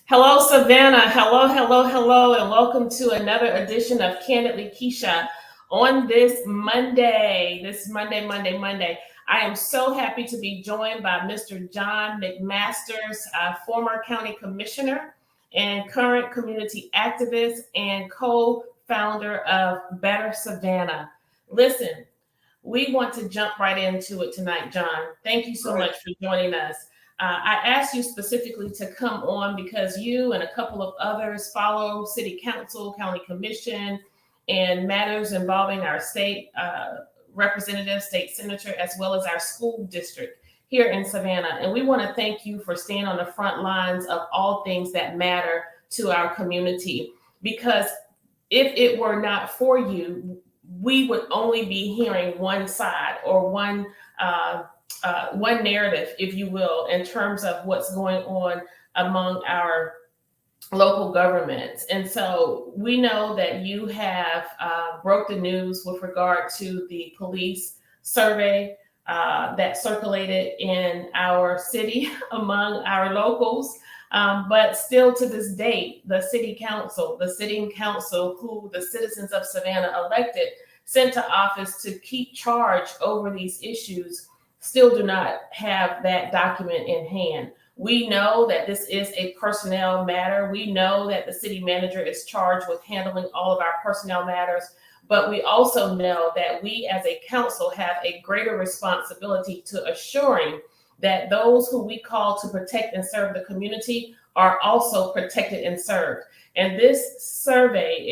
Hello, Savannah. Hello, hello, hello, and welcome to another edition of Kandily Kesha on this Monday. Monday. I am so happy to be joined by Mr. John McMasters, former county commissioner and current community activist and co-founder of Better Savannah. Listen, we want to jump right into it tonight, John. Thank you so much for joining us. I asked you specifically to come on because you and a couple of others follow city council, county commission, and matters involving our state representative, state senator, as well as our school district here in Savannah. And we want to thank you for staying on the front lines of all things that matter to our community. Because if it were not for you, we would only be hearing one side or one narrative, if you will, in terms of what's going on among our local governments. And so we know that you have broke the news with regard to the police survey that circulated in our city among our locals. But still to this date, the sitting council who the citizens of Savannah elected, sent to office to keep charge over these issues, still do not have that document in hand. We know that this is a personnel matter. We know that the city manager is charged with handling all of our personnel matters, but we also know that we as a council have a greater responsibility to assuring that those who we call to protect and serve the community are also protected and served. And this survey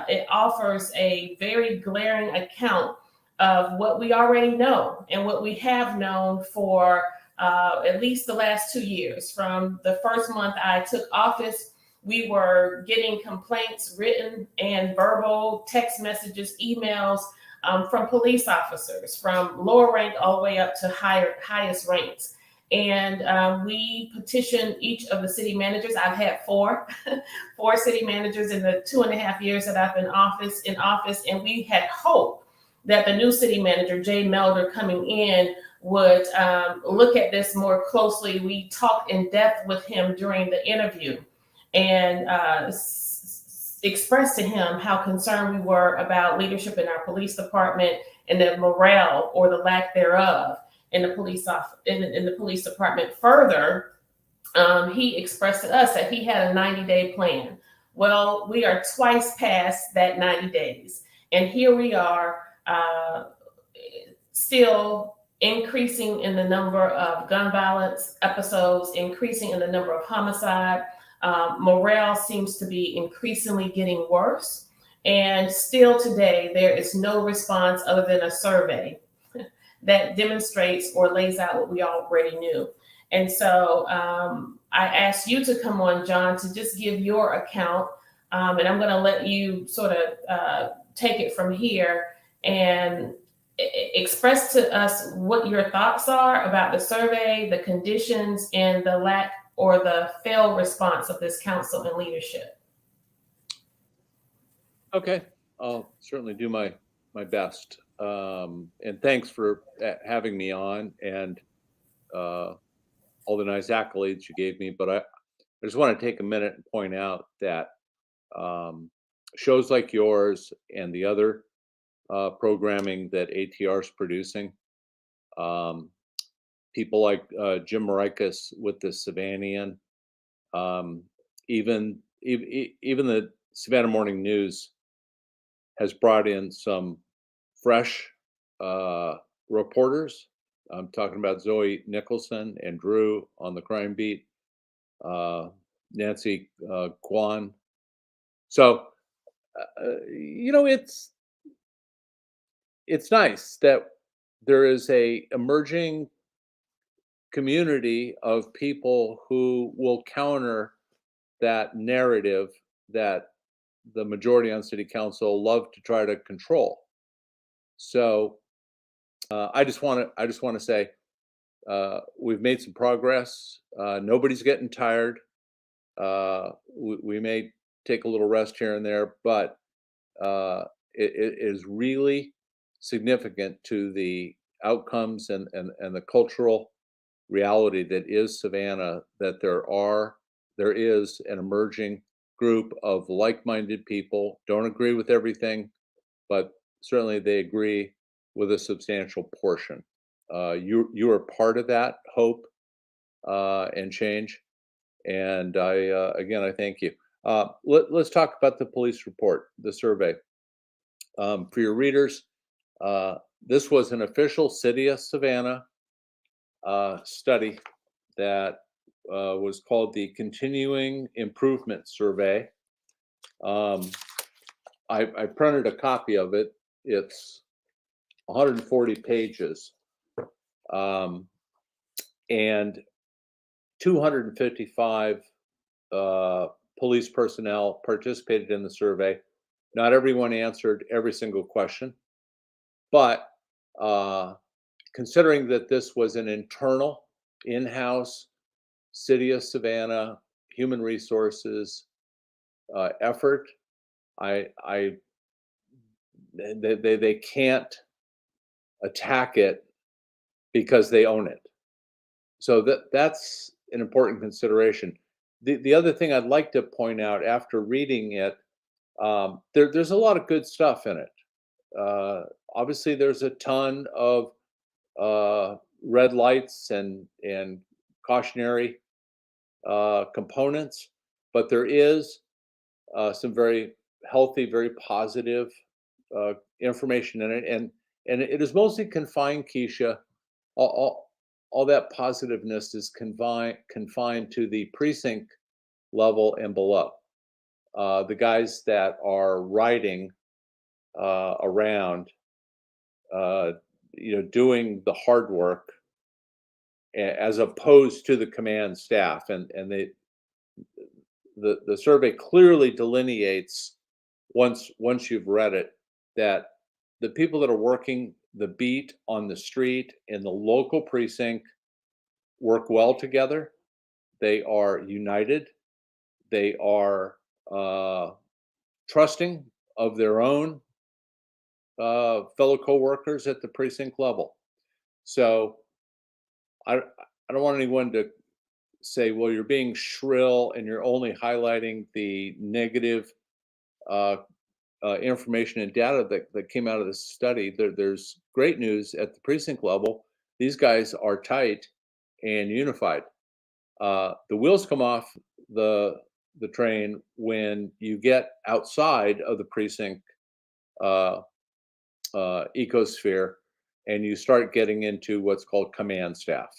it offers a very glaring account of what we already know and what we have known for at least the last 2 years. From the first month I took office, we were getting complaints, written and verbal, text messages, emails from police officers, from lower rank all the way up to highest ranks. And we petitioned each of the city managers. I've had four city managers in the 2.5 years that I've been in office, and we had hope that the new city manager, Jay Melder, coming in would look at this more closely. We talked in depth with him during the interview and expressed to him how concerned we were about leadership in our police department and the morale or the lack thereof in the in the police department. Further, he expressed to us that he had a 90-day plan. Well, we are twice past that 90 days. And here we are still increasing in the number of gun violence episodes, increasing in the number of homicide. Morale seems to be increasingly getting worse. And still today, there is no response other than a survey that demonstrates or lays out what we already knew. And so I asked you to come on, John, to just give your account. And I'm going to let you sort of take it from here and express to us what your thoughts are about the survey, the conditions, and the lack or the failed response of this council and leadership. Okay, I'll certainly do my best. And thanks for having me on and all the nice accolades you gave me. But I just want to take a minute and point out that shows like yours and the other programming that ATR is producing, people like Jim Marikis with the Savannian, even the Savannah Morning News has brought in some fresh reporters. I'm talking about Zoe Nicholson and Drew on the crime beat, Nancy Kwan. So, it's nice that there is a emerging community of people who will counter that narrative that the majority on city council love to try to control. So I just want to say we've made some progress. Nobody's getting tired. We may take a little rest here and there, but it is really significant to the outcomes and the cultural reality that is Savannah, that there is an emerging group of like-minded people, don't agree with everything, but certainly they agree with a substantial portion. You are part of that hope and change, and I thank you. Let's talk about the police report, the survey. For your readers, this was an official City of Savannah study that was called the Continuing Improvement Survey. I printed a copy of it. It's 140 pages, and 255 police personnel participated in the survey. Not everyone answered every single question, but considering that this was an internal, in-house City of Savannah human resources effort, they can't attack it because they own it. So that's an important consideration. The other thing I'd like to point out after reading it, there's a lot of good stuff in it. Obviously, there's a ton of red lights and cautionary components, but there is some very healthy, very positive information in it, and it is mostly confined, Kesha. All that positiveness is confined to the precinct level and below. The guys that are riding around, doing the hard work, as opposed to the command staff, and the survey clearly delineates, once you've read it, that the people that are working the beat on the street in the local precinct work well together. They are united. They are trusting of their own fellow co-workers at the precinct level. So I don't want anyone to say, well, you're being shrill and you're only highlighting the negative uh, information and data that came out of this study. There's great news at the precinct level. These guys are tight and unified. The wheels come off the the train when you get outside of the precinct uh, ecosphere and you start getting into what's called command staff,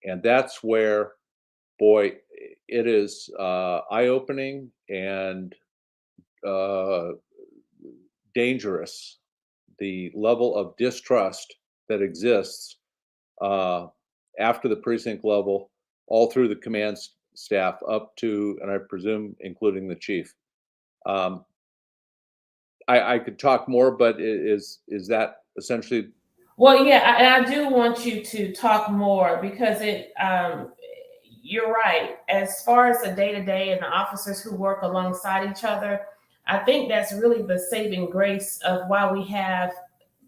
and that's where, boy, it is eye-opening and uh, dangerous, the level of distrust that exists uh, after the precinct level, all through the command staff up to, and I presume, including the chief. Um, I could talk more, but is that essentially? Well, yeah, and I do want you to talk more because you're right. As far as the day to day and the officers who work alongside each other, I think that's really the saving grace of why we have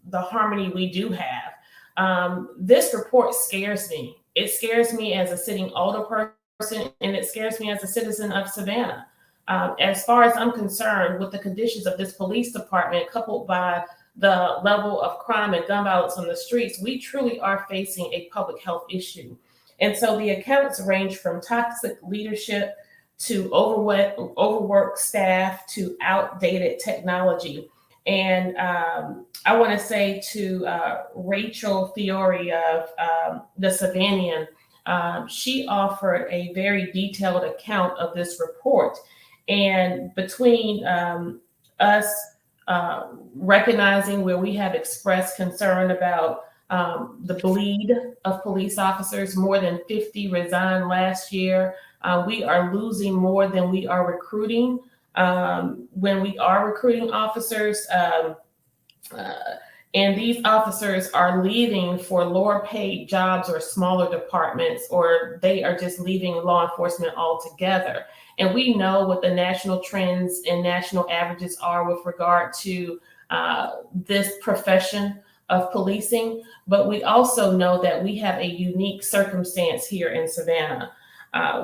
the harmony we do have. This report scares me. It scares me as a sitting older person, and it scares me as a citizen of Savannah. As far as I'm concerned, with the conditions of this police department, coupled by the level of crime and gun violence on the streets, we truly are facing a public health issue. And so the accounts range from toxic leadership to overworked staff to outdated technology. And I want to say to Rachel Fiore of the Savannian, she offered a very detailed account of this report. And between us recognizing where we have expressed concern about the bleed of police officers, more than 50 resigned last year. We are losing more than we are recruiting. When we are recruiting officers, uh, and these officers are leaving for lower paid jobs or smaller departments, or they are just leaving law enforcement altogether. And we know what the national trends and national averages are with regard to this profession of policing. But we also know that we have a unique circumstance here in Savannah.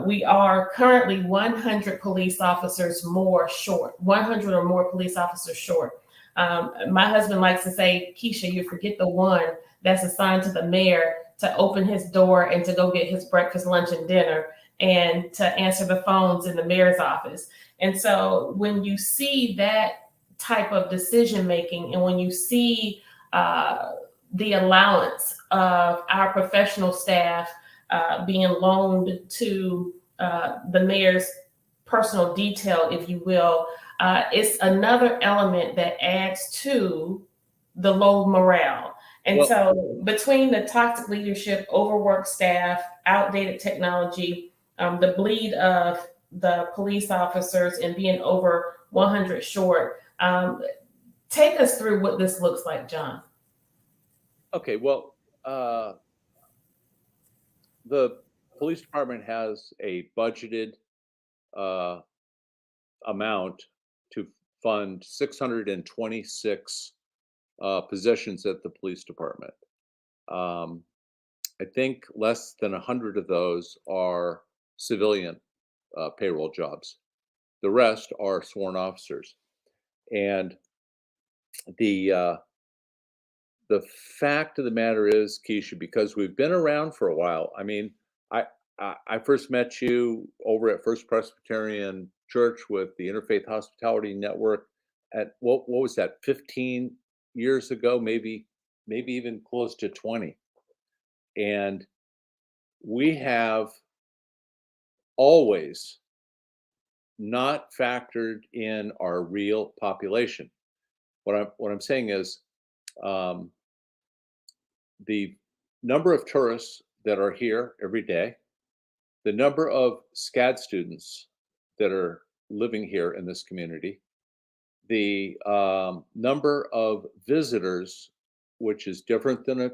We are currently 100 police officers more short, 100 or more police officers short. My husband likes to say, Kesha, you forget the one that's assigned to the mayor to open his door and to go get his breakfast, lunch, and dinner and to answer the phones in the mayor's office. And so when you see that type of decision making and when you see the allowance of our professional staff being loaned to the mayor's personal detail, if you will, it's another element that adds to the low morale. And Well, so, between the toxic leadership, overworked staff, outdated technology, the bleed of the police officers, and being over 100 short, take us through what this looks like, John. okay, well, the police department has a budgeted uh, amount to fund 626 positions at the police department. Um, I think less than 100 of those are civilian payroll jobs. The rest are sworn officers. And the uh, the fact of the matter is, Keisha, because we've been around for a while. I mean, I I first met you over at First Presbyterian Church with the Interfaith Hospitality Network at what was that, 15 years ago, maybe even close to 20. And we have always not factored in our real population. What I'm saying is, um, the number of tourists that are here every day, the number of SCAD students that are living here in this community, the number of visitors, which is different than a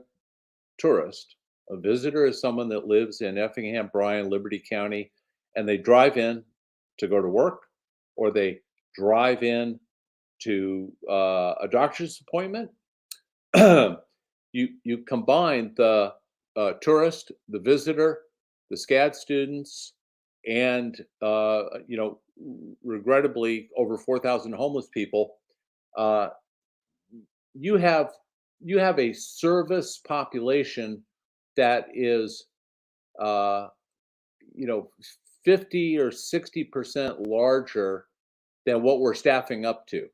tourist. A visitor is someone that lives in Effingham, Bryan, Liberty County, and they drive in to go to work, or they drive in to a doctor's appointment. You combine the tourist, the visitor, the SCAD students, and regrettably, over 4,000 homeless people. Uh, you have a service population that is uh, you know 50 or 60% larger than what we're staffing up to.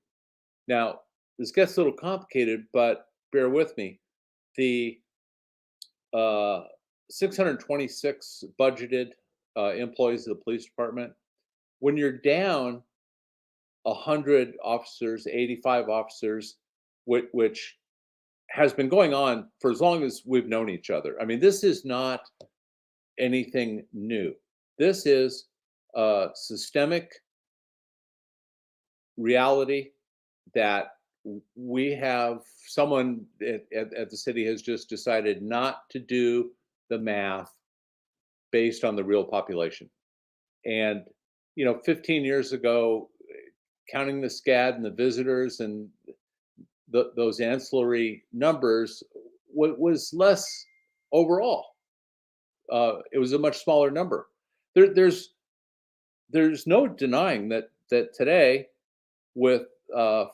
Now, this gets a little complicated, but bear with me. The 626 budgeted employees of the police department, when you're down 100 officers, 85 officers, which has been going on for as long as we've known each other. I mean, this is not anything new. This is a systemic reality that we have someone at the city has just decided not to do the math based on the real population. And 15 years ago, counting the SCAD and the visitors and those ancillary numbers was less overall. It was a much smaller number. There's no denying that today, with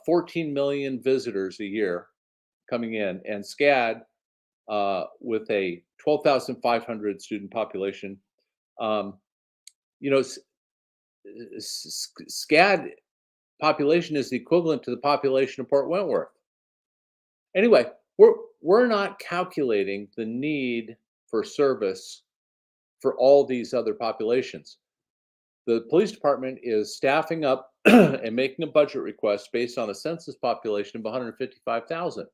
14 million visitors a year coming in, and SCAD with a 12,500 student population, um, SCAD population is the equivalent to the population of Port Wentworth. Anyway, we're not calculating the need for service for all these other populations. The police department is staffing up and making a budget request based on a census population of 155,000.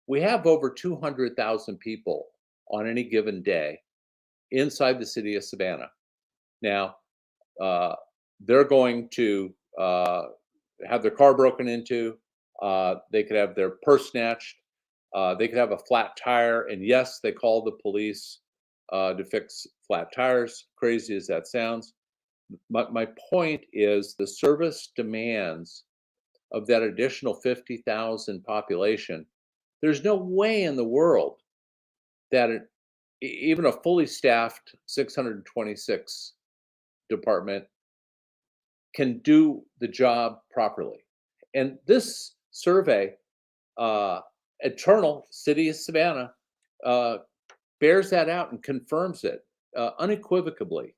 We have over 200,000 people on any given day inside the city of Savannah. Now, they're going to have their car broken into. They could have their purse snatched. They could have a flat tire. And yes, they call the police to fix flat tires, crazy as that sounds. My point is the service demands of that additional 50,000 population. There's no way in the world that even a fully staffed 626 department can do the job properly. And this survey, Eternal City of Savannah, bears that out and confirms it unequivocally.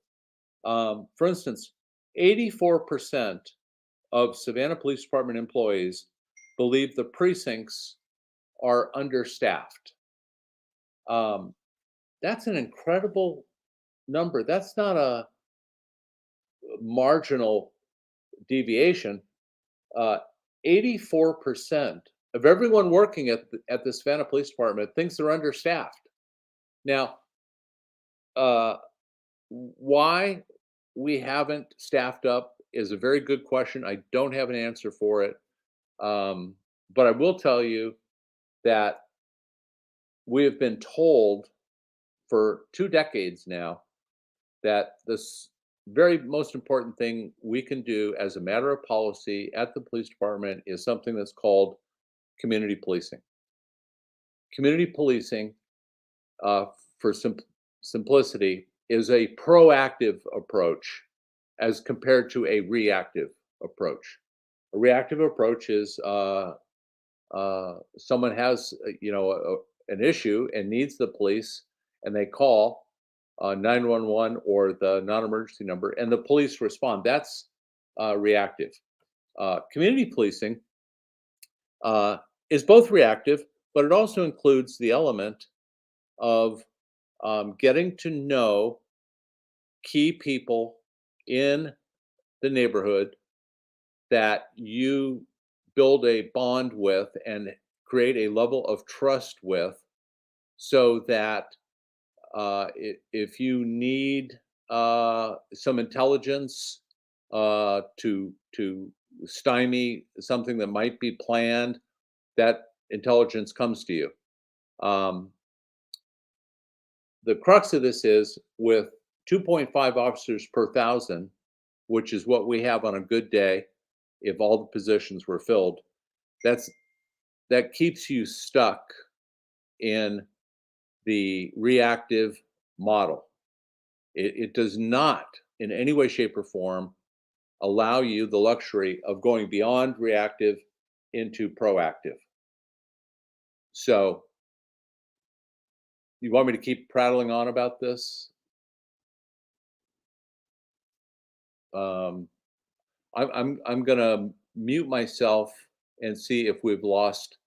For instance, 84% of Savannah Police Department employees believe the precincts are understaffed. That's an incredible number. That's not a marginal deviation. 84% of everyone working at the Savannah Police Department thinks they're understaffed. Now, why we haven't staffed up is a very good question. I don't have an answer for it. But I will tell you that we have been told for 2 decades now that this very most important thing we can do as a matter of policy at the police department is something that's called community policing. Community policing, for simplicity, is a proactive approach as compared to a reactive approach. A reactive approach is someone has an issue and needs the police, and they call 911 or the non-emergency number, and the police respond. That's reactive. Community policing is both reactive, but it also includes the element of getting to know key people in the neighborhood that you build a bond with and create a level of trust with, so that if you need some intelligence to stymie something that might be planned, that intelligence comes to you. The crux of this is, with 2.5 officers per 1,000, which is what we have on a good day if all the positions were filled, that keeps you stuck in the reactive model. It does not in any way, shape, or form allow you the luxury of going beyond reactive into proactive. So, you want me to keep prattling on about this? I'm gonna mute myself and see if we've lost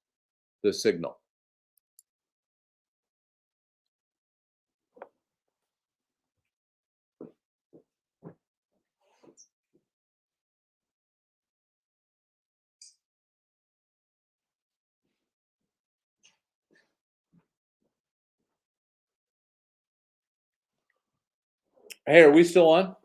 the signal. Hey, are we still on?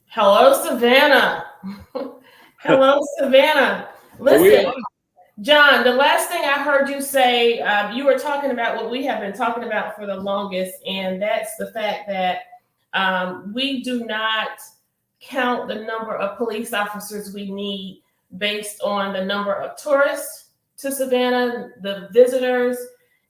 Hello, Savannah. Hello, Savannah. Listen, John, the last thing I heard you say, you were talking about what we have been talking about for the longest, and that's the fact that we do not count the number of police officers we need based on the number of tourists to Savannah, the visitors,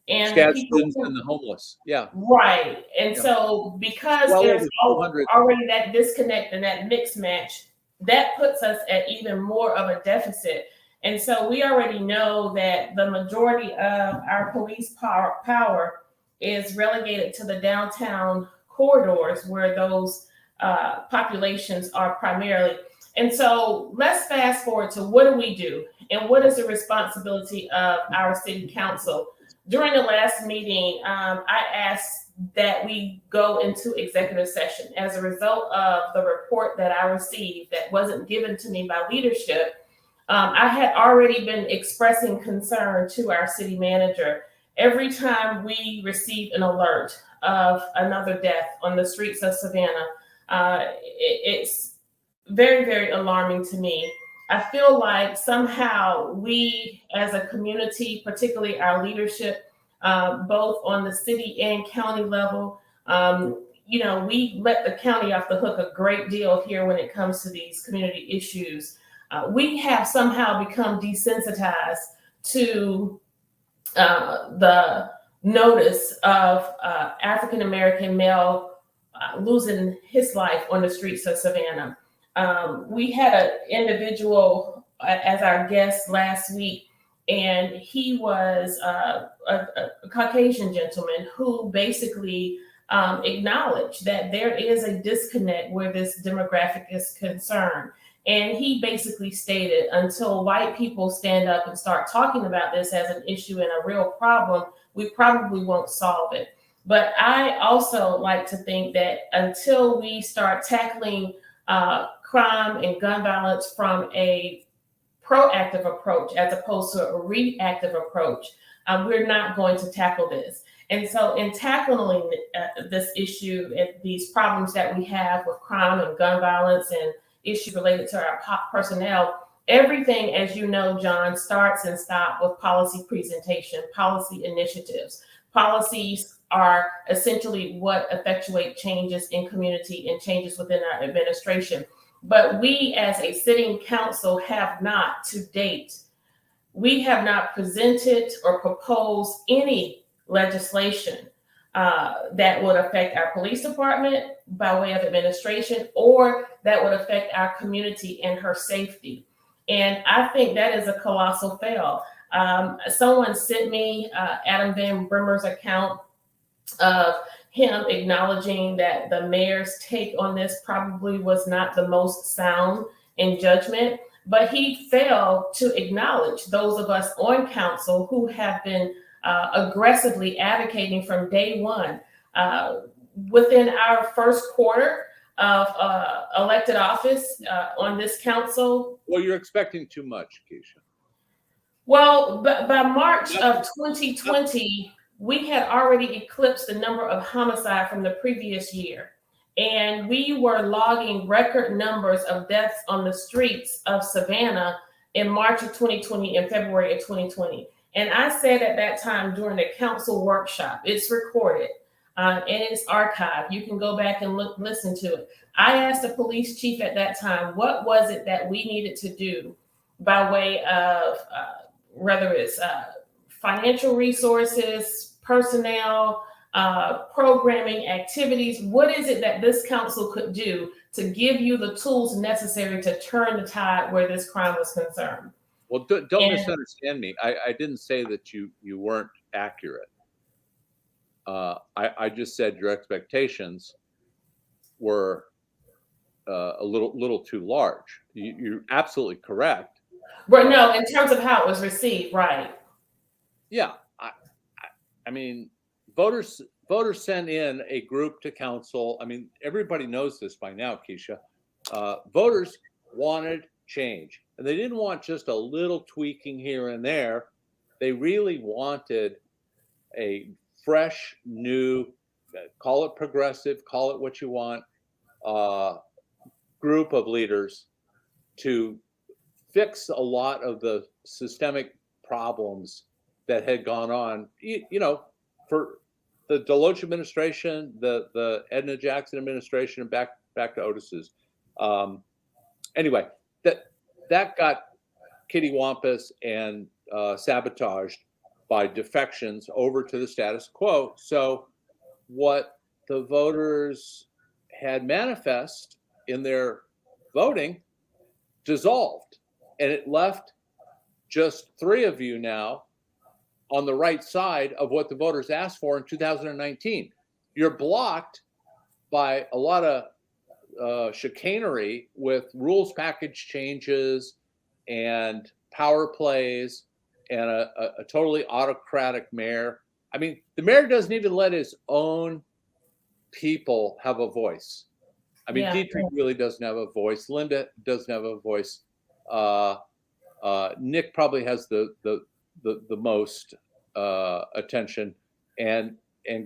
and the people and the homeless. Yeah. Right. And Yeah. so because Well, there's over 200. already that disconnect and that mix match, that puts us at even more of a deficit. And so we already know that the majority of our police power is relegated to the downtown corridors where those populations are primarily. And so let's fast forward to what do we do and what is the responsibility of our city council? During the last meeting, I asked that we go into executive session as a result of the report that I received that wasn't given to me by leadership. I had already been expressing concern to our city manager. Every time we receive an alert of another death on the streets of Savannah, it's very, very alarming to me. I feel like somehow we as a community, particularly our leadership, both on the city and county level, we let the county off the hook a great deal here when it comes to these community issues. We have somehow become desensitized to the notice of African-American male losing his life on the streets of Savannah. We had an individual as our guest last week, and he was a Caucasian gentleman who basically acknowledged that there is a disconnect where this demographic is concerned. And he basically stated, until white people stand up and start talking about this as an issue and a real problem, we probably won't solve it. But I also like to think that until we start tackling crime and gun violence from a proactive approach as opposed to a reactive approach, we're not going to tackle this. And so in tackling this issue and these problems that we have with crime and gun violence and issues related to our personnel, everything, as you know, John, starts and stops with policy presentation, policy initiatives. Policies are essentially what effectuate changes in community and changes within our administration. But we as a sitting council have not to date, we have not presented or proposed any legislation that would affect our police department by way of administration, or that would affect our community and her safety. And I think that is a colossal fail. Someone sent me Adam Van Brimmer's account of him acknowledging that the mayor's take on this probably was not the most sound in judgment, but he failed to acknowledge those of us on council who have been aggressively advocating from day one. Within our first quarter of elected office on this council. Well, you're expecting too much, Kesha. Well, by March of 2020, we had already eclipsed the number of homicide from the previous year. And we were logging record numbers of deaths on the streets of Savannah in March of 2020 and February of 2020. And I said at that time during the council workshop, it's recorded, and it's archived. You can go back and listen to it. I asked the police chief at that time, what was it that we needed to do by way of whether it's financial resources, personnel, programming, activities. What is it that this council could do to give you the tools necessary to turn the tide where this crime was concerned? Well, don't misunderstand me. I didn't say that you weren't accurate. I just said your expectations were a little too large. You're absolutely correct. But no, in terms of how it was received, right? Yeah, I mean, voters sent in a group to council. I mean, everybody knows this by now, Kesha. Voters wanted change, and they didn't want just a little tweaking here and there. They really wanted a fresh, new, call it progressive, call it what you want, group of leaders to fix a lot of the systemic problems that had gone on, for the Deloach administration, the Edna Jackson administration, and back to Otis's. Anyway, that got kittywampus and sabotaged by defections over to the status quo. So what the voters had manifest in their voting dissolved, and it left just 3 of you now on the right side of what the voters asked for in 2019. You're blocked by a lot of chicanery with rules package changes and power plays and a totally autocratic mayor. I mean, the mayor doesn't even let his own people have a voice. I mean, Dietrich really doesn't have a voice. Linda doesn't have a voice. Nick probably has the most attention, and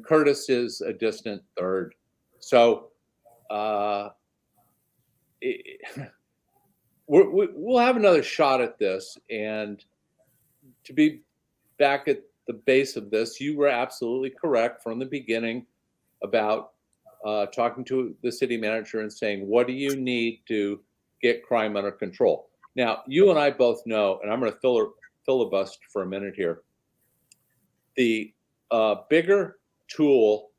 Curtis is a distant third. So we'll have another shot at this. And to be back at the base of this, you were absolutely correct from the beginning about talking to the city manager and saying, what do you need to get crime under control? Now, you and I both know, and I'm going to filibuster for a minute here, the bigger tool,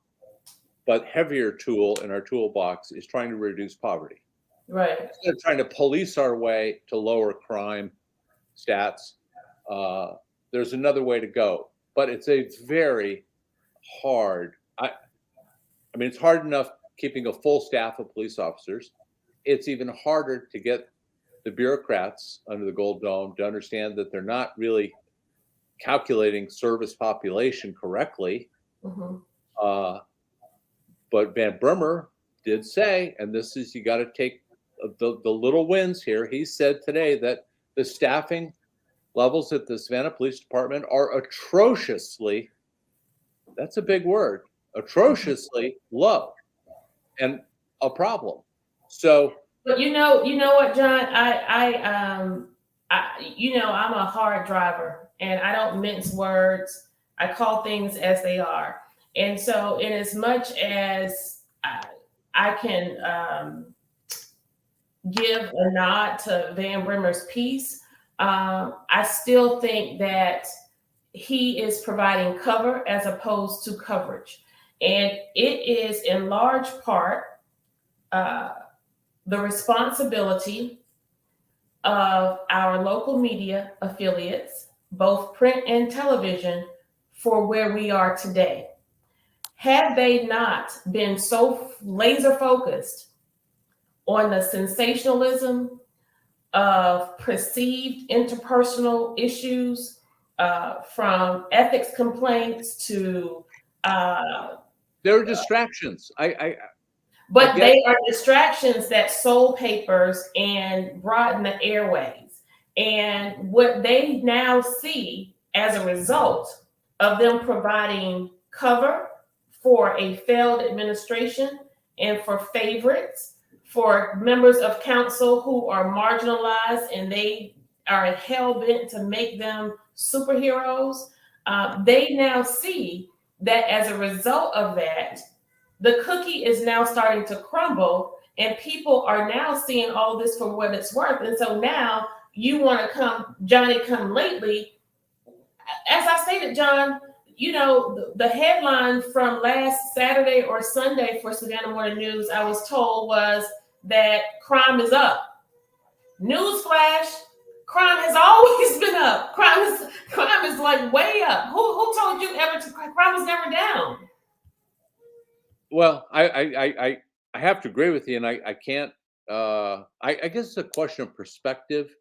but heavier tool in our toolbox is trying to reduce poverty. Right. Instead of trying to police our way to lower crime stats, there's another way to go. But it's a very hard, I mean, it's hard enough keeping a full staff of police officers. It's even harder to get the bureaucrats under the Gold Dome to understand that they're not really calculating service population correctly. Mm-hmm. But Van Brimmer did say, and this is, you got to take the little wins here. He said today that the staffing levels at the Savannah Police Department are atrociously, that's a big word, atrociously low, and a problem. So, but you know what, John, I'm a hard driver, and I don't mince words. I call things as they are. And so in as much as I can give a nod to Van Brimmer's piece, I still think that he is providing cover as opposed to coverage. And it is in large part the responsibility of our local media affiliates, both print and television, for where we are today. Had they not been so laser focused on the sensationalism of perceived interpersonal issues, from ethics complaints to there are distractions. But they are distractions that sold papers and broaden the airways. And what they now see as a result of them providing cover for a failed administration and for favorites, for members of council who are marginalized and they are hell-bent to make them superheroes, they now see that as a result of that, the cookie is now starting to crumble, and people are now seeing all this for what it's worth. And so now you want to come Johnny come lately. As I stated, John, the headline from last Saturday or Sunday for Savannah Morning News, I was told, was that crime is up. Newsflash, crime has always been up. Crime is like way up. Who told you crime was never down? Well, I have to agree with you, and I can't. I guess it's a question of perspective,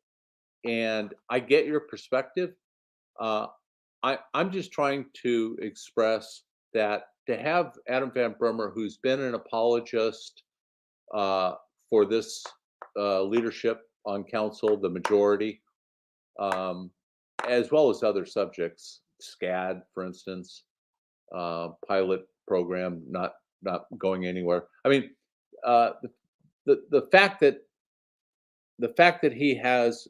and I get your perspective. I'm just trying to express that to have Adam Van Brummer, who's been an apologist for this leadership on council, the majority, as well as other subjects, SCAD, for instance, pilot program not going anywhere. I mean, the fact that he has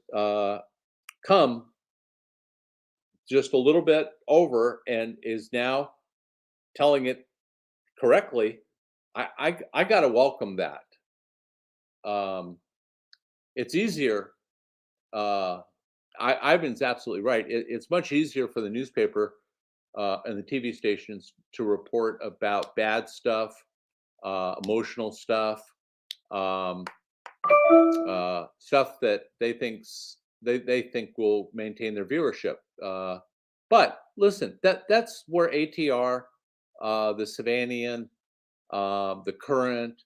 come just a little bit over and is now telling it correctly, I gotta welcome that. It's easier. Ivan's absolutely right. It's much easier for the newspaper and the TV stations to report about bad stuff, emotional stuff, stuff that they think will maintain their viewership. But listen, that's where ATR, the Savannian, the Current,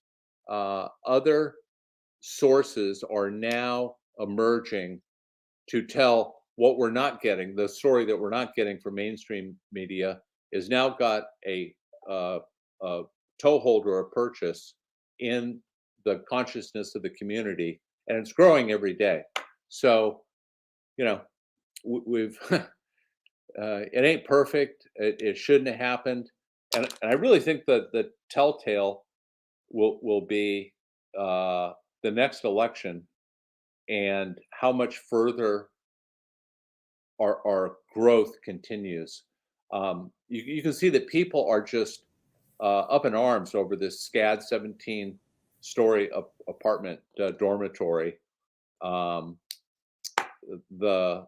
other sources are now emerging to tell what we're not getting. The story that we're not getting from mainstream media is now got a toehold or a purchase in the consciousness of the community, and it's growing every day. So, we've it ain't perfect. It shouldn't have happened, and I really think that the telltale will be the next election and how much further our growth continues. You can see that people are just up in arms over this SCAD 17 story apartment dormitory. The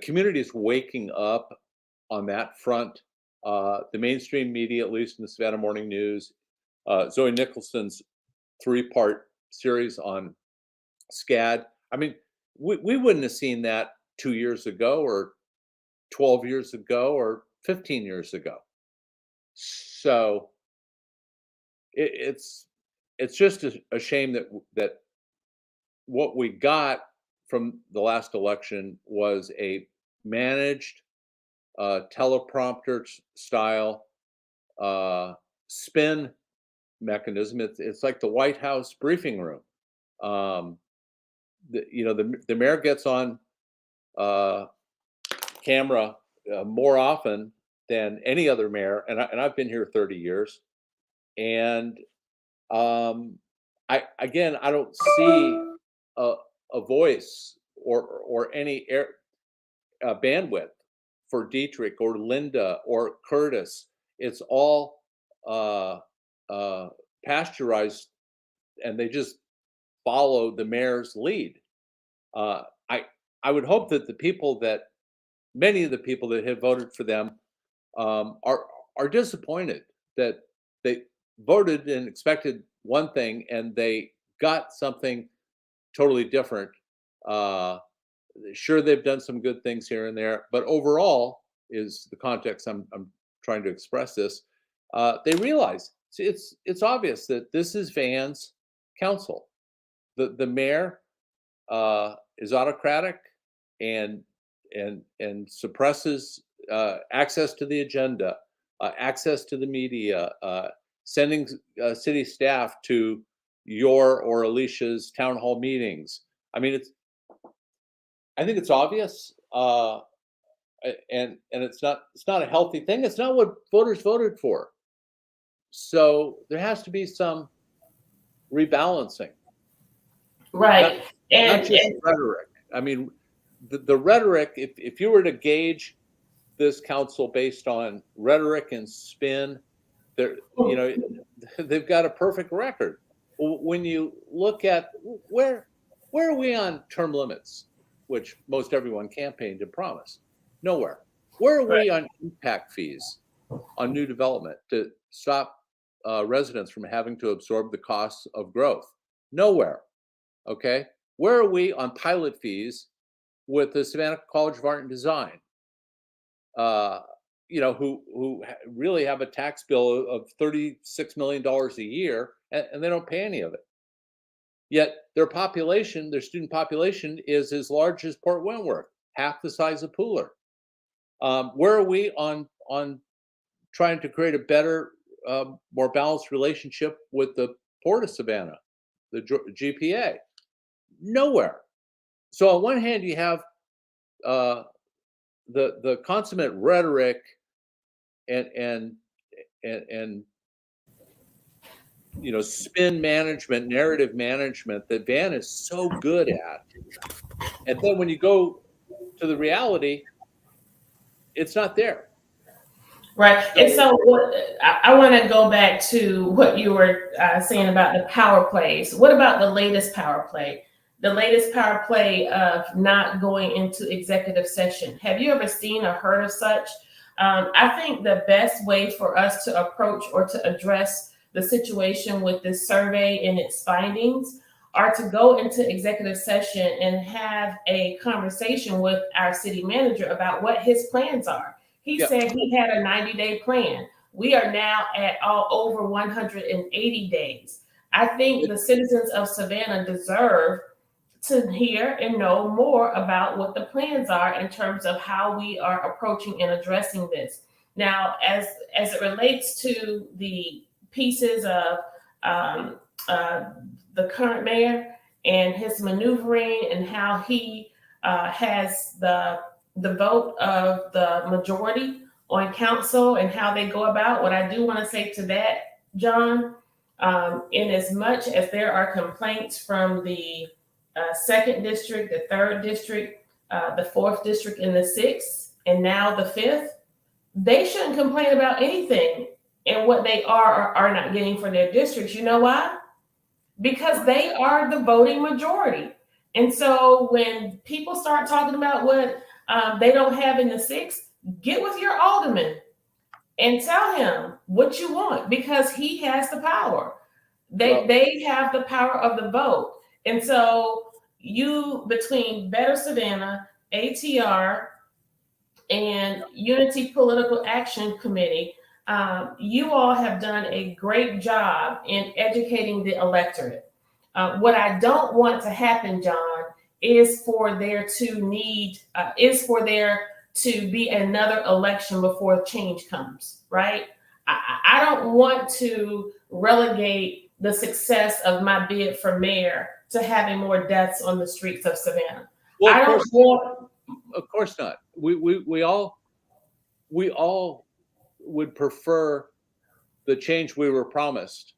community is waking up on that front. The mainstream media, at least in the Savannah Morning News, Zoe Nicholson's 3-part series on SCAD. I mean, we wouldn't have seen that 2 years ago or 12 years ago or 15 years ago. So it's just a shame that what we got from the last election was a managed teleprompter style spin mechanism. It's like the White House briefing room. The mayor gets on camera more often than any other mayor, and I've been here 30 years, and I don't see a voice or any bandwidth for Dietrich or Linda or Curtis. It's all pasteurized, and they just follow the mayor's lead. I would hope that many of the people that have voted for them are disappointed that they voted and expected one thing and they got something totally different. Sure, they've done some good things here and there, but overall is the context I'm trying to express this. They realize it's obvious that this is Van's council. The mayor is autocratic and suppresses access to the agenda, access to the media, sending city staff to your or Alicia's town hall meetings. I mean, I think it's obvious, and it's not a healthy thing. It's not what voters voted for. So there has to be some rebalancing. Right. Not just rhetoric. I mean, the rhetoric, if you were to gauge this council based on rhetoric and spin. They're, you know, they've got a perfect record. When you look at where are we on term limits, which most everyone campaigned and promised? Nowhere. Where are we on impact fees on new development to stop residents from having to absorb the costs of growth? Nowhere. Okay. Where are we on pilot fees with the Savannah College of Art and Design? You know, who really have a tax bill of $36 million a year, and they don't pay any of it. Yet their population, their student population, is as large as Port Wentworth, half the size of Pooler. Where are we on trying to create a better, more balanced relationship with the Port of Savannah, the GPA? Nowhere. So on one hand, you have the consummate rhetoric and you know, spin management, narrative management that Van is so good at, and then when you go to the reality, it's not there. Right. And so I want to go back to what you were saying about the power plays. What about the latest power play? The latest power play of not going into executive session. Have you ever seen or heard of such? I think the best way for us to approach or to address the situation with this survey and its findings are to go into executive session and have a conversation with our city manager about what his plans are. He said he had a 90-day plan. We are now at all over 180 days. I think the citizens of Savannah deserve to hear and know more about what the plans are in terms of how we are approaching and addressing this. Now, as it relates to the pieces of the current mayor and his maneuvering and how he has the vote of the majority on council and how they go about, what I do want to say to that, John, in as much as there are complaints from the 2nd district, the 3rd district, the 4th district, and the 6th, and now the 5th, they shouldn't complain about anything and what they are or are not getting for their districts. You know why? Because they are the voting majority. And so when people start talking about what they don't have in the 6th, get with your alderman and tell him what you want, because he has the power. They have the power of the vote. And so you, between Better Savannah, ATR, and Unity Political Action Committee, you all have done a great job in educating the electorate. What I don't want to happen, John, is for there to be another election before change comes, right? I don't want to relegate the success of my bid for mayor to having more deaths on the streets of Savannah. Well, of course not. We all would prefer the change we were promised,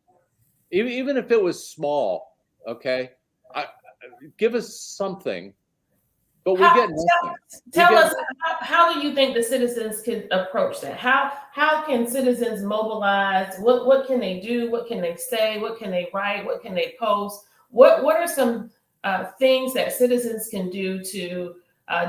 even if it was small. Okay, give us something, but we get nothing. Tell us, how do you think the citizens can approach that? How can citizens mobilize? What can they do? What can they say? What can they write? What can they post? What are some things that citizens can do to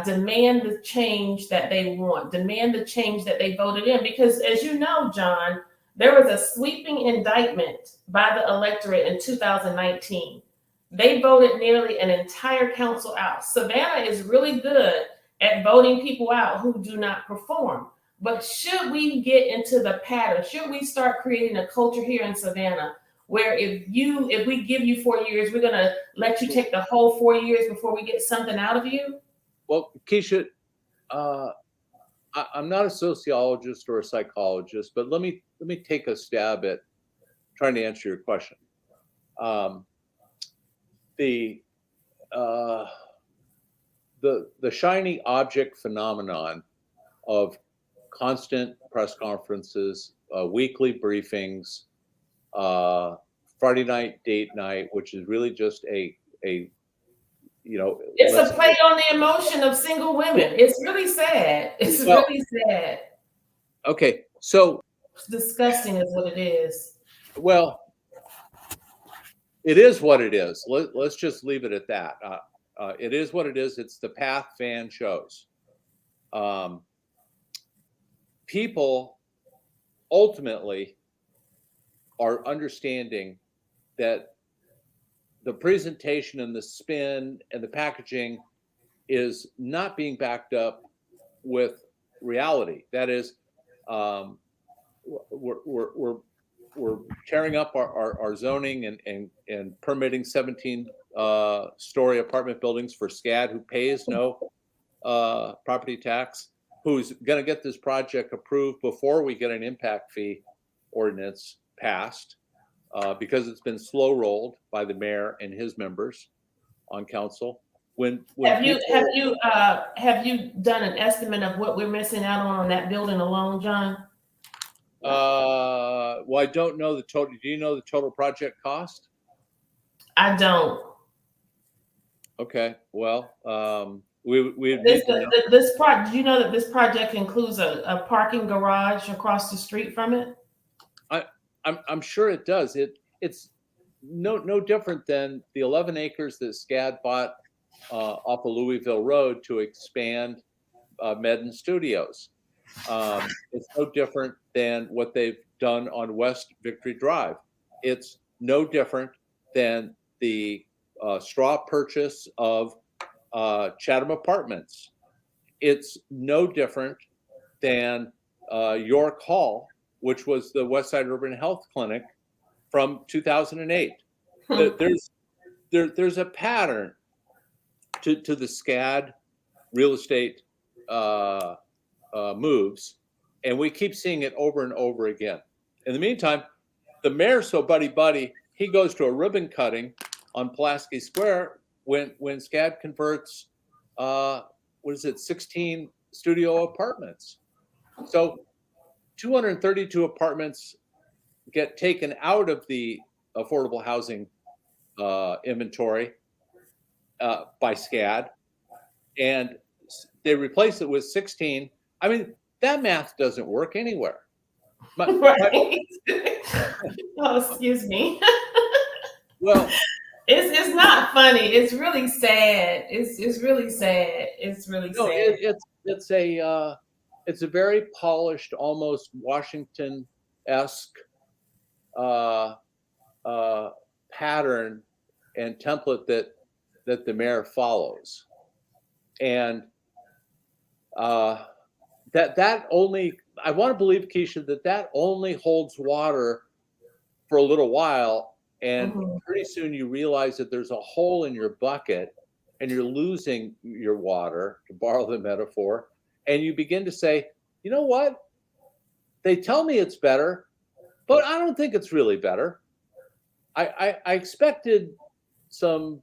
demand the change that they want, demand the change that they voted in? Because as you know, John, there was a sweeping indictment by the electorate in 2019. They voted nearly an entire council out. Savannah is really good at voting people out who do not perform. But should we get into the pattern? Should we start creating a culture here in Savannah where if we give you 4 years, we're going to let you take the whole 4 years before we get something out of you? Well, Kesha, I'm not a sociologist or a psychologist, but let me take a stab at trying to answer your question. The shiny object phenomenon of constant press conferences, weekly briefings, Friday night date night, which is really just a It's a play on the emotion of single women. It's really sad. It's really sad. Okay, so it's disgusting is what it is. Well, it is what it is. Let's just leave it at that. It is what it is. It's the path fan shows. People ultimately are understanding that the presentation and the spin and the packaging is not being backed up with reality. That is, we're tearing up our zoning and permitting 17-story apartment buildings for SCAD, who pays no property tax, who's going to get this project approved before we get an impact fee ordinance passed, because it's been slow rolled by the mayor and his members on council. Have you done an estimate of what we're missing out on that building alone, John? Well, I don't know the total. Do you know the total project cost? I don't. Okay. Well, do you know that this project includes a parking garage across the street from it? I'm sure it does. It's no different than the 11 acres that SCAD bought off of Louisville Road to expand Medin Studios. It's no different than what they've done on West Victory Drive. It's no different than the straw purchase of Chatham Apartments. It's no different than York Hall, which was the Westside Urban Health Clinic from 2008. There's a pattern to the SCAD real estate moves, and we keep seeing it over and over again. In the meantime, the mayor's so buddy, he goes to a ribbon cutting on Pulaski Square when SCAD converts 16 studio apartments. So 232 apartments get taken out of the affordable housing inventory by SCAD, and they replace it with 16. I mean, that math doesn't work anywhere. Right. Oh, excuse me. Well, it's not funny. It's really sad. It's really sad. It's really sad. It's a very polished, almost Washington-esque pattern and template that the mayor follows, and that only, I want to believe, Kesha, that only holds water for a little while, and pretty soon you realize that there's a hole in your bucket and you're losing your water, to borrow the metaphor, and you begin to say, you know what? They tell me it's better, but I don't think it's really better. I expected some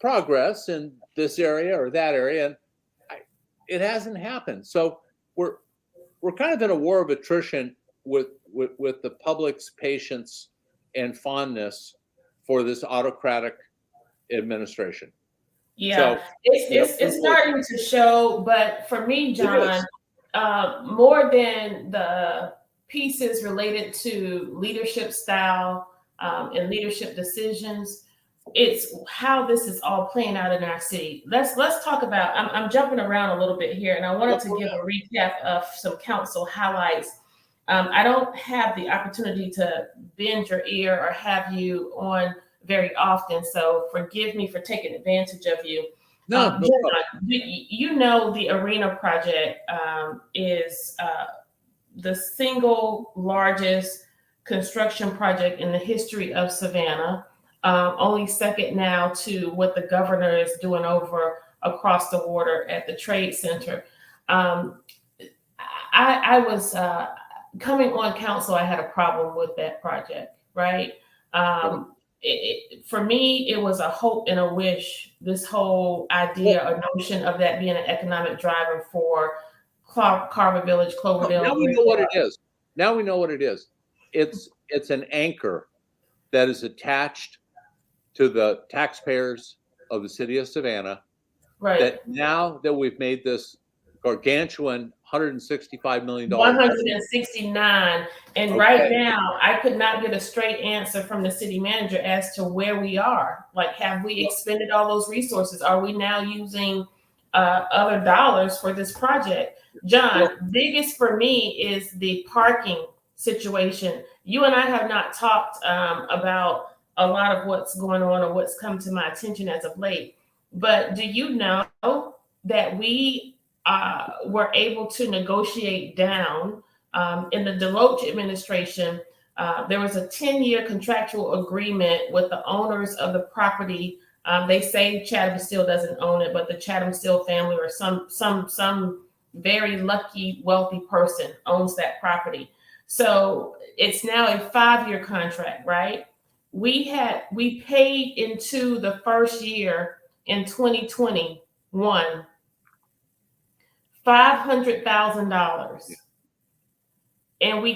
progress in this area or that area, and it hasn't happened. So we're kind of in a war of attrition with the public's patience and fondness for this autocratic administration. Yeah, so, it's starting to show, but for me, John, more than the pieces related to leadership style and leadership decisions, it's how this is all playing out in our city. Let's talk about. I'm jumping around a little bit here, and I wanted to give a recap of some council highlights. I don't have the opportunity to bend your ear or have you on very often, so forgive me for taking advantage of you. No, you know the arena project is the single largest construction project in the history of Savannah. Only second now to what the governor is doing over across the water at the Trade Center. I was coming on council. I had a problem with that project, right? For me, it was a hope and a wish, this whole idea or notion of that being an economic driver for Carver Village, Cloverdale. Now we know what it is. Now we know what it is. It's an anchor that is attached to the taxpayers of the city of Savannah, Right. that now that we've made this gargantuan $165 million. 169. And Okay. right now, I could not get a straight answer from the city manager as to where we are. Like, have we expended all those resources? Are we now using other dollars for this project? John, biggest for me is the parking situation. You and I have not talked about a lot of what's going on or what's come to my attention as of late. But do you know that we were able to negotiate down in the Deloach administration? There was a 10-year contractual agreement with the owners of the property. They say Chatham Steel doesn't own it, but the Chatham Steel family or some very lucky, wealthy person owns that property. So it's now a 5-year contract, right? We paid into the first year in 2021 $500,000, and we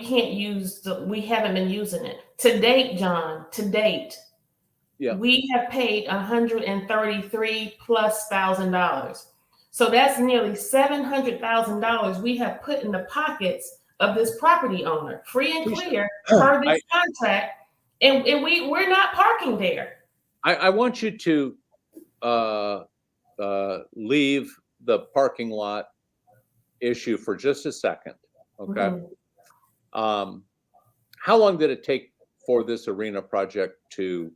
haven't been using it to date, John. To date, we have paid $133,000+. So that's nearly $700,000 we have put in the pockets of this property owner, free and clear, per this contract, and we're not parking there. I want you to leave the parking lot issue for just a second, okay? How long did it take for this arena project to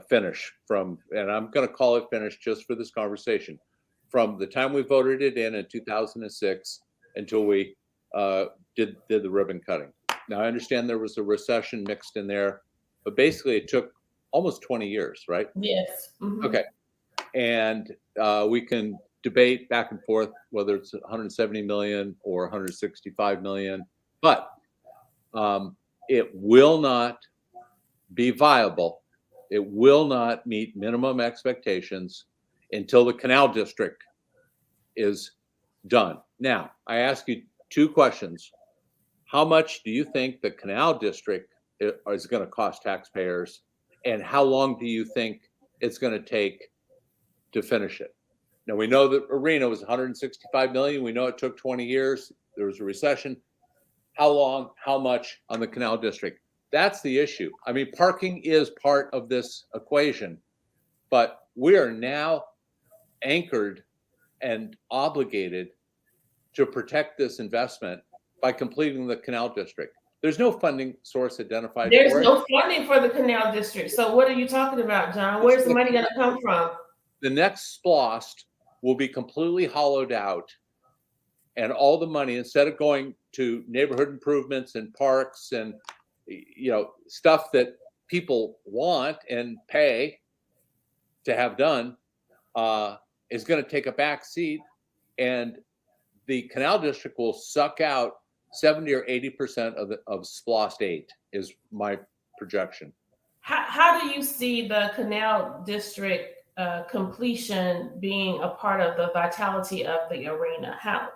finish from, and I'm going to call it finished just for this conversation, from the time we voted it in 2006 until we did the ribbon cutting? Now, I understand there was a recession mixed in there, but basically it took almost 20 years, right? Yes. Okay. And we can debate back and forth whether it's 170 million or 165 million, but it will not be viable. It will not meet minimum expectations until the Canal District is done. Now, I ask you two questions. How much do you think the Canal District is going to cost taxpayers? And how long do you think it's going to take to finish it? Now, we know the arena was 165 million. We know it took 20 years. There was a recession. How long, how much on the Canal District? That's the issue. I mean, parking is part of this equation, but we are now anchored and obligated to protect this investment by completing the Canal District. There's no funding source identified. There's no funding for the Canal District. So what are you talking about, John? Where's the money going to come from? The next SPLOST will be completely hollowed out, and all the money, instead of going to neighborhood improvements and parks and stuff that people want and pay to have done, is going to take a back seat, and the Canal District will suck out 70 or 80% of SPLOST 8 is my projection. How do you see the Canal District completion being a part of the vitality of the arena? How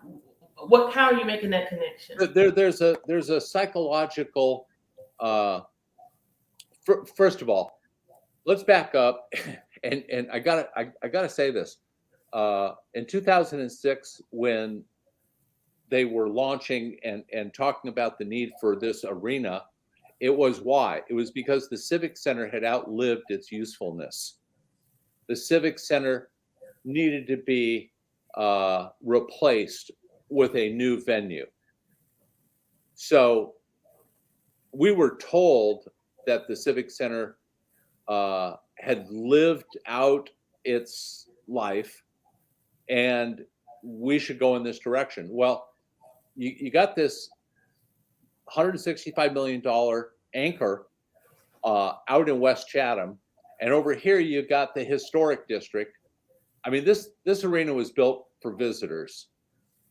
are you making that connection? There's a psychological. First of all, let's back up, and I gotta say this. In 2006, when they were launching and talking about the need for this arena, it was because the Civic Center had outlived its usefulness. The Civic Center needed to be replaced with a new venue. So we were told that the Civic Center had lived out its life and we should go in this direction. Well, you got this $165 million anchor out in West Chatham, and over here you got the historic district. I mean, this arena was built for visitors,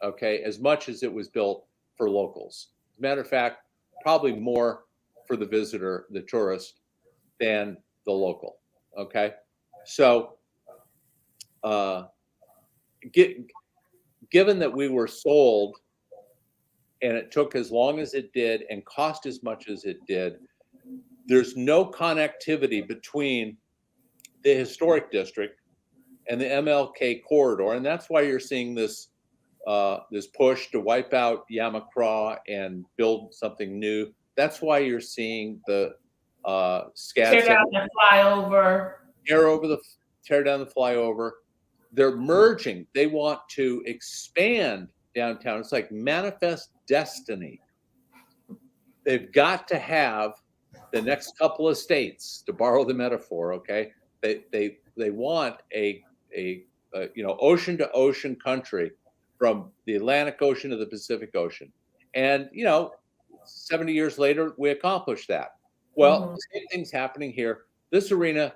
okay, as much as it was built for locals. As a matter of fact, probably more for the visitor, the tourist, than the local, okay? So given that we were sold and it took as long as it did and cost as much as it did, there's no connectivity between the historic district, and the MLK corridor, and that's why you're seeing this this push to wipe out Yamacraw and build something new. That's why you're seeing the Tear down the flyover. Tear down the flyover. They're merging. They want to expand downtown. It's like manifest destiny. They've got to have the next couple of states, to borrow the metaphor. Okay, they want a ocean to ocean country, from the Atlantic Ocean to the Pacific Ocean, and 70 years later we accomplished that. Well, the same thing's happening here. This arena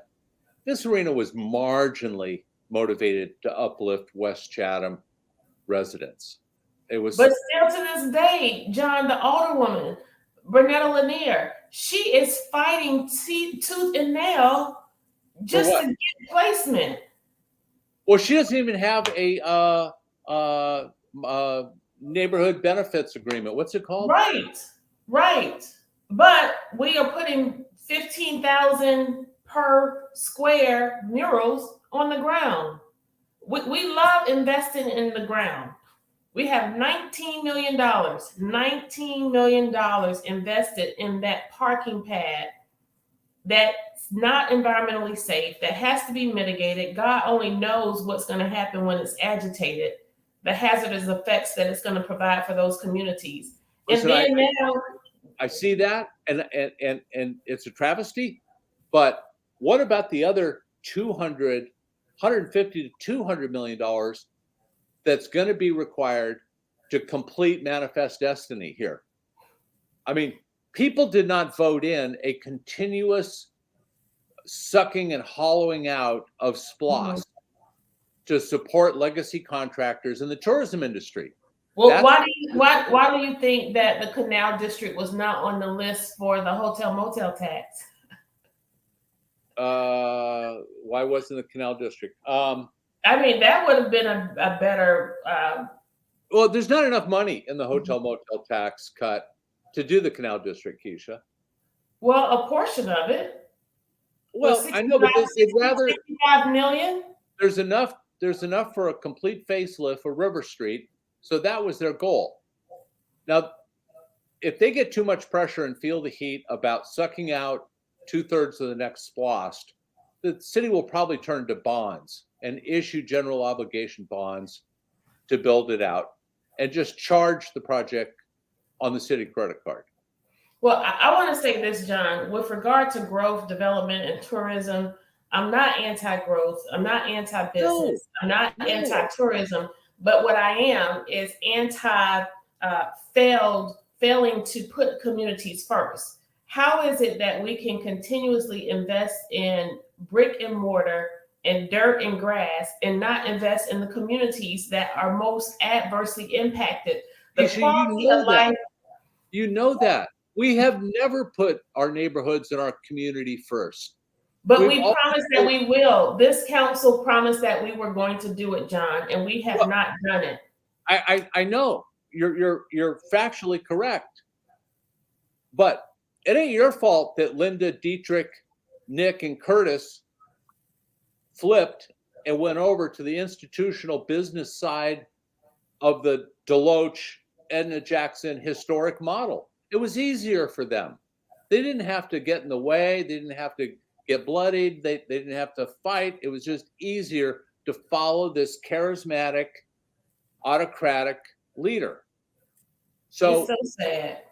was marginally motivated to uplift West Chatham residents. It was, but still to this day, John, the Alderwoman, Bernetta Lanier, she is fighting tooth and nail just to get placement. Well, she doesn't even have a neighborhood benefits agreement. What's it called? Right. But we are putting 15,000 per square murals on the ground. We love investing in the ground. We have $19 million invested in that parking pad that's not environmentally safe, that has to be mitigated. God only knows what's going to happen when it's agitated, the hazardous effects that it's going to provide for those communities. Listen, and then I see that, and it's a travesty. But what about the other 150 to $200 million that's going to be required to complete manifest destiny here? I mean, people did not vote in a continuous sucking and hollowing out of SPLOST to support legacy contractors in the tourism industry. Well, why do you think that the Canal District was not on the list for the hotel motel tax? Why wasn't the Canal District? I mean, that would have been a better. Well, there's not enough money in the hotel motel tax cut to do the Canal District, Kesha. Well, a portion of it. Well, I know, but they'd rather 65 million. There's enough for a complete facelift for River Street. So that was their goal. Now, if they get too much pressure and feel the heat about sucking out 2/3 of the next SPLOST, the city will probably turn to bonds and issue general obligation bonds to build it out and just charge the project on the city credit card. Well, I want to say this, John, with regard to growth, development, and tourism, I'm not anti-growth. I'm not anti-business. I'm not anti-tourism. But what I am is failing to put communities first. How is it that we can continuously invest in brick and mortar and dirt and grass and not invest in the communities that are most adversely impacted? The quality of life. You know that. We have never put our neighborhoods and our community first. But we promised that we will. This council promised that we were going to do it, John, and we have not done it. I know you're factually correct, but it ain't your fault that Linda, Dietrich, Nick, and Curtis flipped and went over to the institutional business side of the Deloach, Edna Jackson historic model. It was easier for them. They didn't have to get in the way. They didn't have to get bloodied. They didn't have to fight. It was just easier to follow this charismatic, autocratic leader. So it's so sad.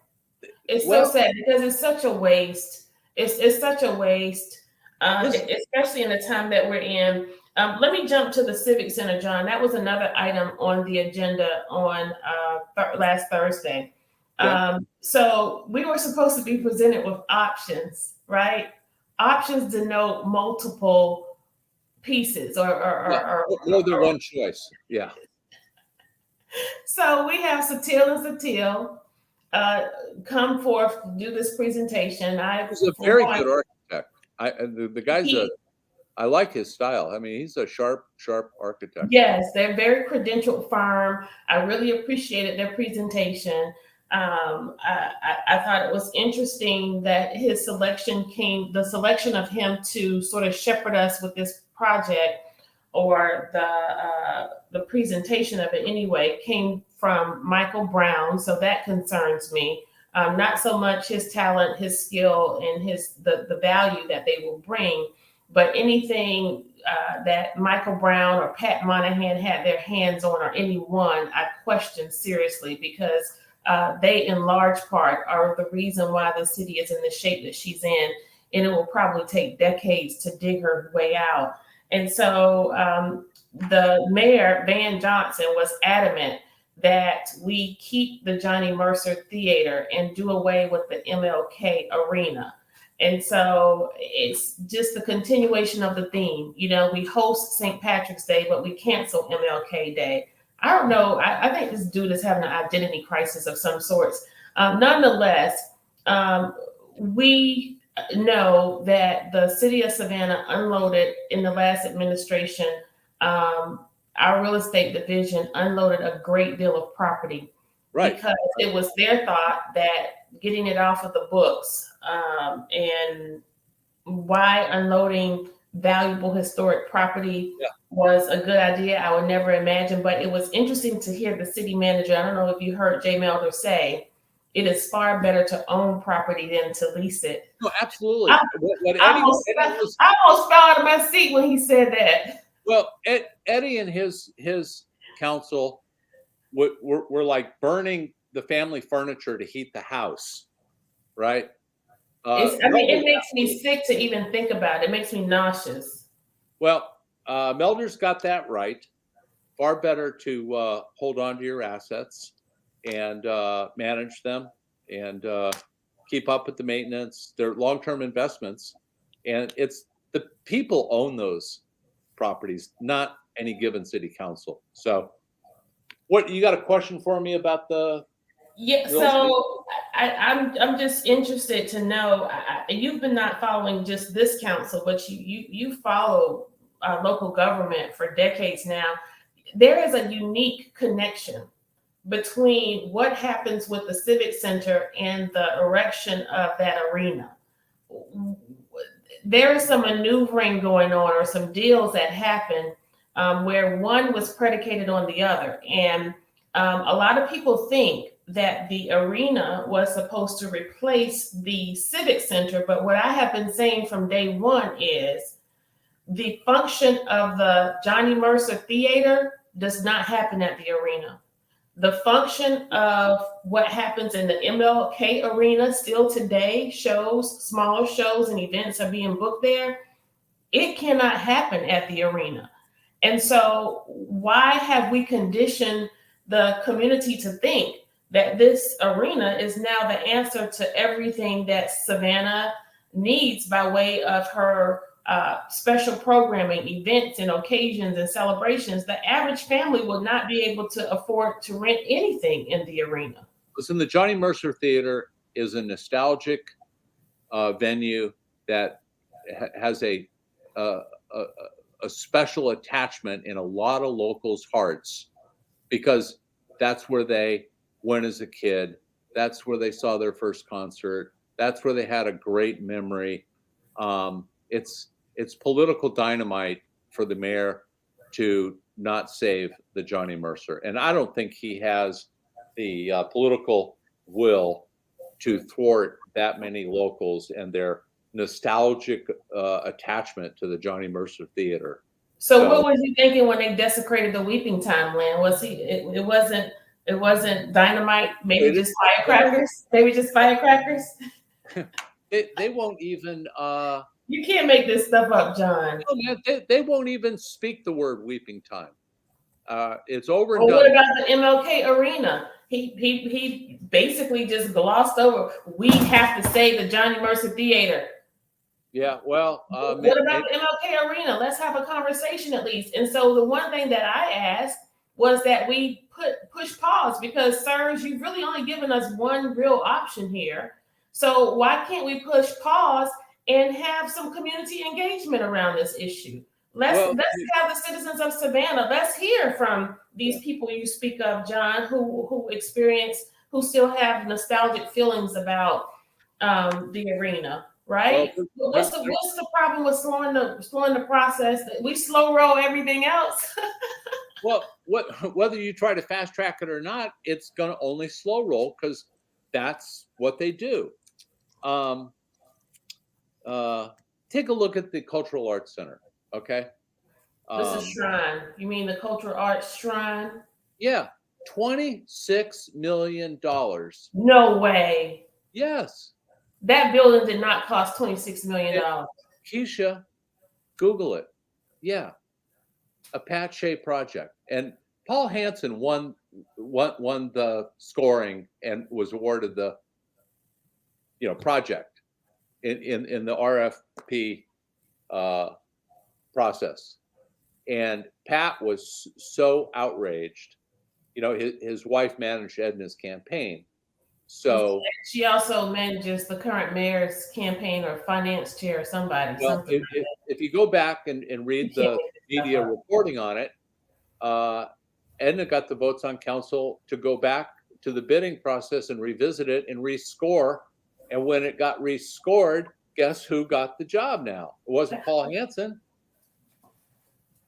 It's so sad because it's such a waste. It's such a waste, especially in the time that we're in. Let me jump to the Civic Center, John. That was another item on the agenda on last Thursday. Yeah. So we were supposed to be presented with options, right? Options denote multiple pieces or more than one choice. Yeah. So we have Satil and Satil come forth to do this presentation. He's a very good architect. The guy's I like his style. I mean, he's a sharp architect. Yes, they're a very credentialed firm. I really appreciated their presentation. I thought it was interesting that the selection of him to sort of shepherd us with this project or the presentation of it anyway came from Michael Brown, so that concerns me. Not so much his talent, his skill, and the value that they will bring, but anything that Michael Brown or Pat Monahan had their hands on, or anyone, I question seriously, because they, in large part, are the reason why the city is in the shape that she's in, and it will probably take decades to dig her way out. And so the mayor, Van Johnson, was adamant that we keep the Johnny Mercer Theater and do away with the MLK Arena. And so it's just the continuation of the theme. You know, we host St. Patrick's Day, but we cancel MLK Day. I don't know. I think this dude is having an identity crisis of some sorts. Nonetheless, we know that the city of Savannah unloaded in the last administration. Our real estate division unloaded a great deal of property, Right. because it was their thought that getting it off of the books, and why unloading valuable historic property was a good idea, I would never imagine. But it was interesting to hear the city manager, I don't know if you heard Jay Melder say, it is far better to own property than to lease it. No, absolutely. I almost fell out of my seat when he said that. Well, Eddie and his council were like burning the family furniture to heat the house, right? It makes me sick to even think about it. It makes me nauseous. Well, Melder's got that right. Far better to hold on to your assets and manage them and keep up with the maintenance. They're long-term investments, and it's the people own those properties, not any given city council. So, what, you got a question for me about the? Yeah, so I'm just interested to know. You've been not following just this council, but you follow local government for decades now. There is a unique connection between what happens with the Civic Center and the erection of that arena. There is some maneuvering going on, or some deals that happen where one was predicated on the other. And a lot of people think that the arena was supposed to replace the Civic Center. But what I have been saying from day one is the function of the Johnny Mercer Theater does not happen at the arena. The function of what happens in the MLK Arena still today, smaller shows and events are being booked there. It cannot happen at the arena. And so why have we conditioned the community to think that this arena is now the answer to everything that Savannah needs by way of her special programming, events and occasions and celebrations? The average family will not be able to afford to rent anything in the arena. Listen, the Johnny Mercer Theater is a nostalgic venue that has a special attachment in a lot of locals' hearts, because that's where they went as a kid. That's where they saw their first concert. That's where they had a great memory. It's political dynamite for the mayor to not save the Johnny Mercer. And I don't think he has the political will to thwart that many locals and their nostalgic attachment to the Johnny Mercer Theater. So what was you thinking when they desecrated the Weeping Time land? It wasn't dynamite, maybe just firecrackers? Maybe just firecrackers? They won't even you can't make this stuff up, John. They won't even speak the word Weeping Time. It's over and done. What about the MLK Arena? He basically just glossed over. We have to save the Johnny Mercer Theater. Yeah, well, what about the MLK Arena? Let's have a conversation at least. And so the one thing that I asked was that we push pause, because, sirs, you've really only given us one real option here. So why can't we push pause and have some community engagement around this issue? Let's have the citizens of Savannah. Let's hear from these people you speak of, John, who still have nostalgic feelings about the arena. right? Well, What's the problem with slowing the process? We slow roll everything else. well, whether you try to fast track it or not, it's going to only slow roll because that's what they do. Um, Take a look at the Cultural Arts Center. Okay. This is Um, Shrine. You mean the Cultural Arts Shrine? yeah, $26 million. No way. Yes, That building did not cost $26 million. Kesha, Google it. Yeah, a Pat Shea project, and Paul Hansen won the scoring and was awarded the project in the RFP process. And Pat was so outraged. His wife managed Edna's campaign. So, she also manages the current mayor's campaign or finance chair or somebody, well, something. if you go back and read the media reporting on it, Edna got the votes on council to go back to the bidding process and revisit it and rescore. And when it got rescored, guess who got the job now? It wasn't Paul Hansen.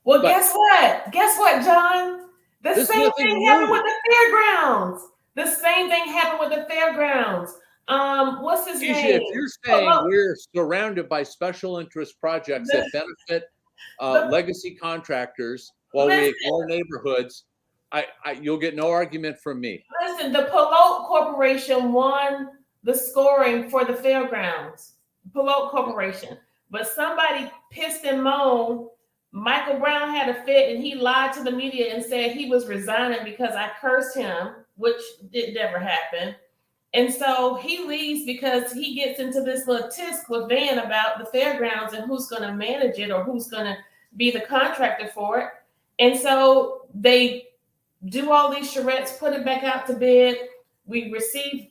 Well, guess what? Guess what, John? The same thing happened with the fairgrounds. The same thing happened with the fairgrounds. What's his name? If you're saying we're surrounded by special interest projects that benefit legacy contractors while we ignore neighborhoods, you'll get no argument from me. Listen, the Pelote Corporation won the scoring for the fairgrounds. Pelote Corporation. But somebody pissed and moaned. Michael Brown had a fit and he lied to the media and said he was resigning because I cursed him, which did never happen. And so he leaves because he gets into this little tisk with Van about the fairgrounds and who's going to manage it or who's going to be the contractor for it. And so they do all these charrettes, put it back out to bid. We receive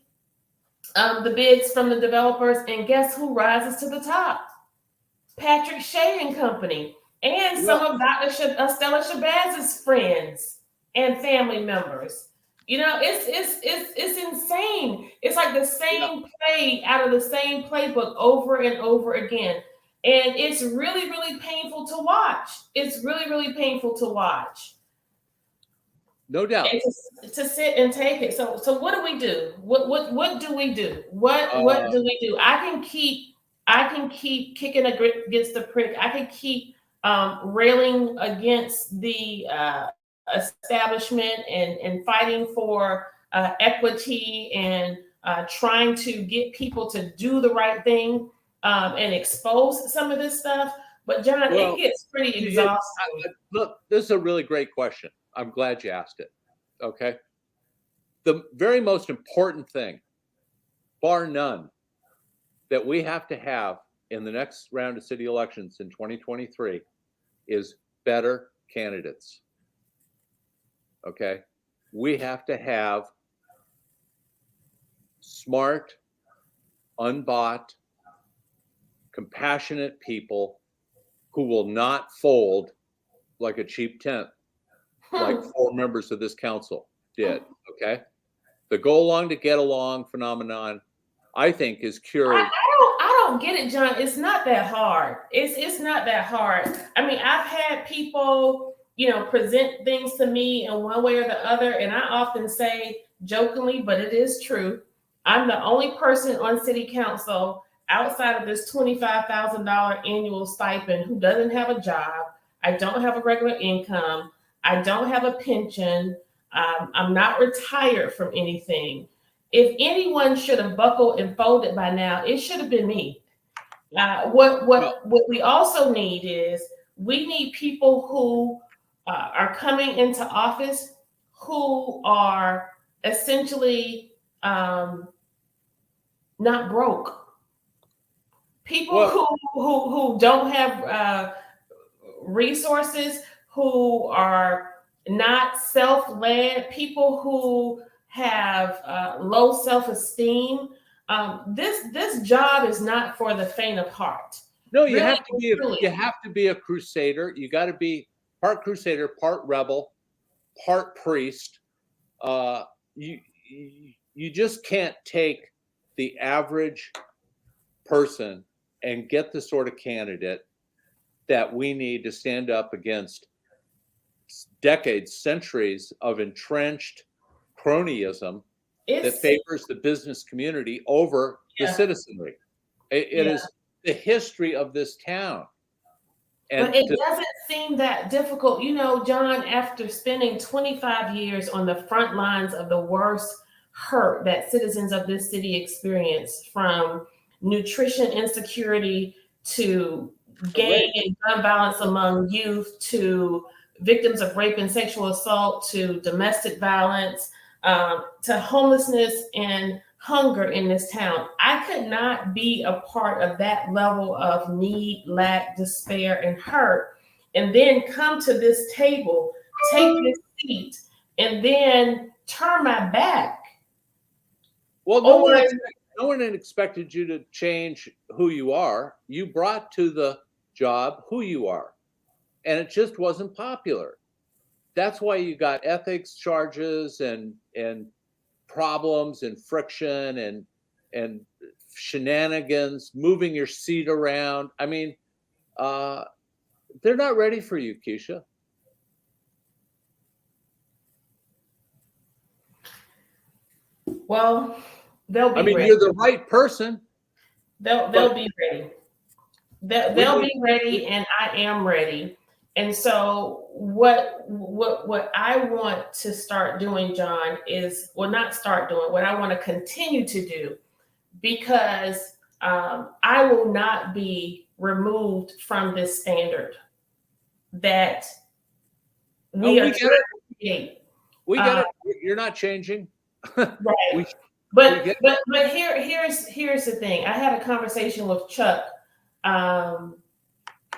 the bids from the developers, and guess who rises to the top? Patrick Shea and Company, and some of Dr. Stella Shabazz's friends and family members. It's insane. It's like the same play out of the same playbook over and over again. And it's really, really painful to watch. It's really, really painful to watch. No doubt. And to sit and take it. So what do we do? What do we do? What do we do? I can keep kicking against the prick. I can keep railing against the establishment and fighting for equity and trying to get people to do the right thing and expose some of this stuff. But John, it gets pretty exhausting. Look, this is a really great question. I'm glad you asked it. Okay. The very most important thing, bar none, that we have to have in the next round of city elections in 2023 is better candidates. Okay. We have to have smart, unbought, compassionate people who will not fold like a cheap tent, like 4 members of this council did. Okay. The go along to get along phenomenon, I think, is cured. I don't get it, John. It's not that hard. It's not that hard. I mean, I've had people, present things to me in one way or the other, and I often say jokingly, but it is true, I'm the only person on city council outside of this $25,000 annual stipend who doesn't have a job. I don't have a regular income. I don't have a pension. I'm not retired from anything. If anyone should have buckled and folded by now, it should have been me. What we also need is we need people who are coming into office who are essentially not broke. People who don't have resources, who are not self-led, people who have low self-esteem. This job is not for the faint of heart. No, you have to be a crusader. You got to be part crusader, part rebel, part priest. You just can't take the average person and get the sort of candidate that we need to stand up against decades, centuries of entrenched cronyism that It's favors the business community over the yeah, citizenry. It yeah. is the history of this town. And But it doesn't seem that difficult. You know, John, after spending 25 years on the front lines of the worst hurt that citizens of this city experience, from nutrition insecurity to gang and gun violence among youth, to victims of rape and sexual assault, to domestic violence, to homelessness and hunger in this town. I could not be a part of that level of need, lack, despair, and hurt, and then come to this table, take this seat, and then turn my back. well, no one expected you to change who you are. You brought to the job who you are, and it just wasn't popular. That's why you got ethics charges and problems and friction and shenanigans, moving your seat around. I mean, they're not ready for you, Kesha. Well, they'll be ready. You're the right person. They'll be ready. They'll be ready, and I am ready. And so what I want to start doing, John, is, well, not start doing, what I want to continue to do, because I will not be removed from this standard that we are trying to create. We get it. You're not changing. Right. But here's the thing. I had a conversation with Chuck.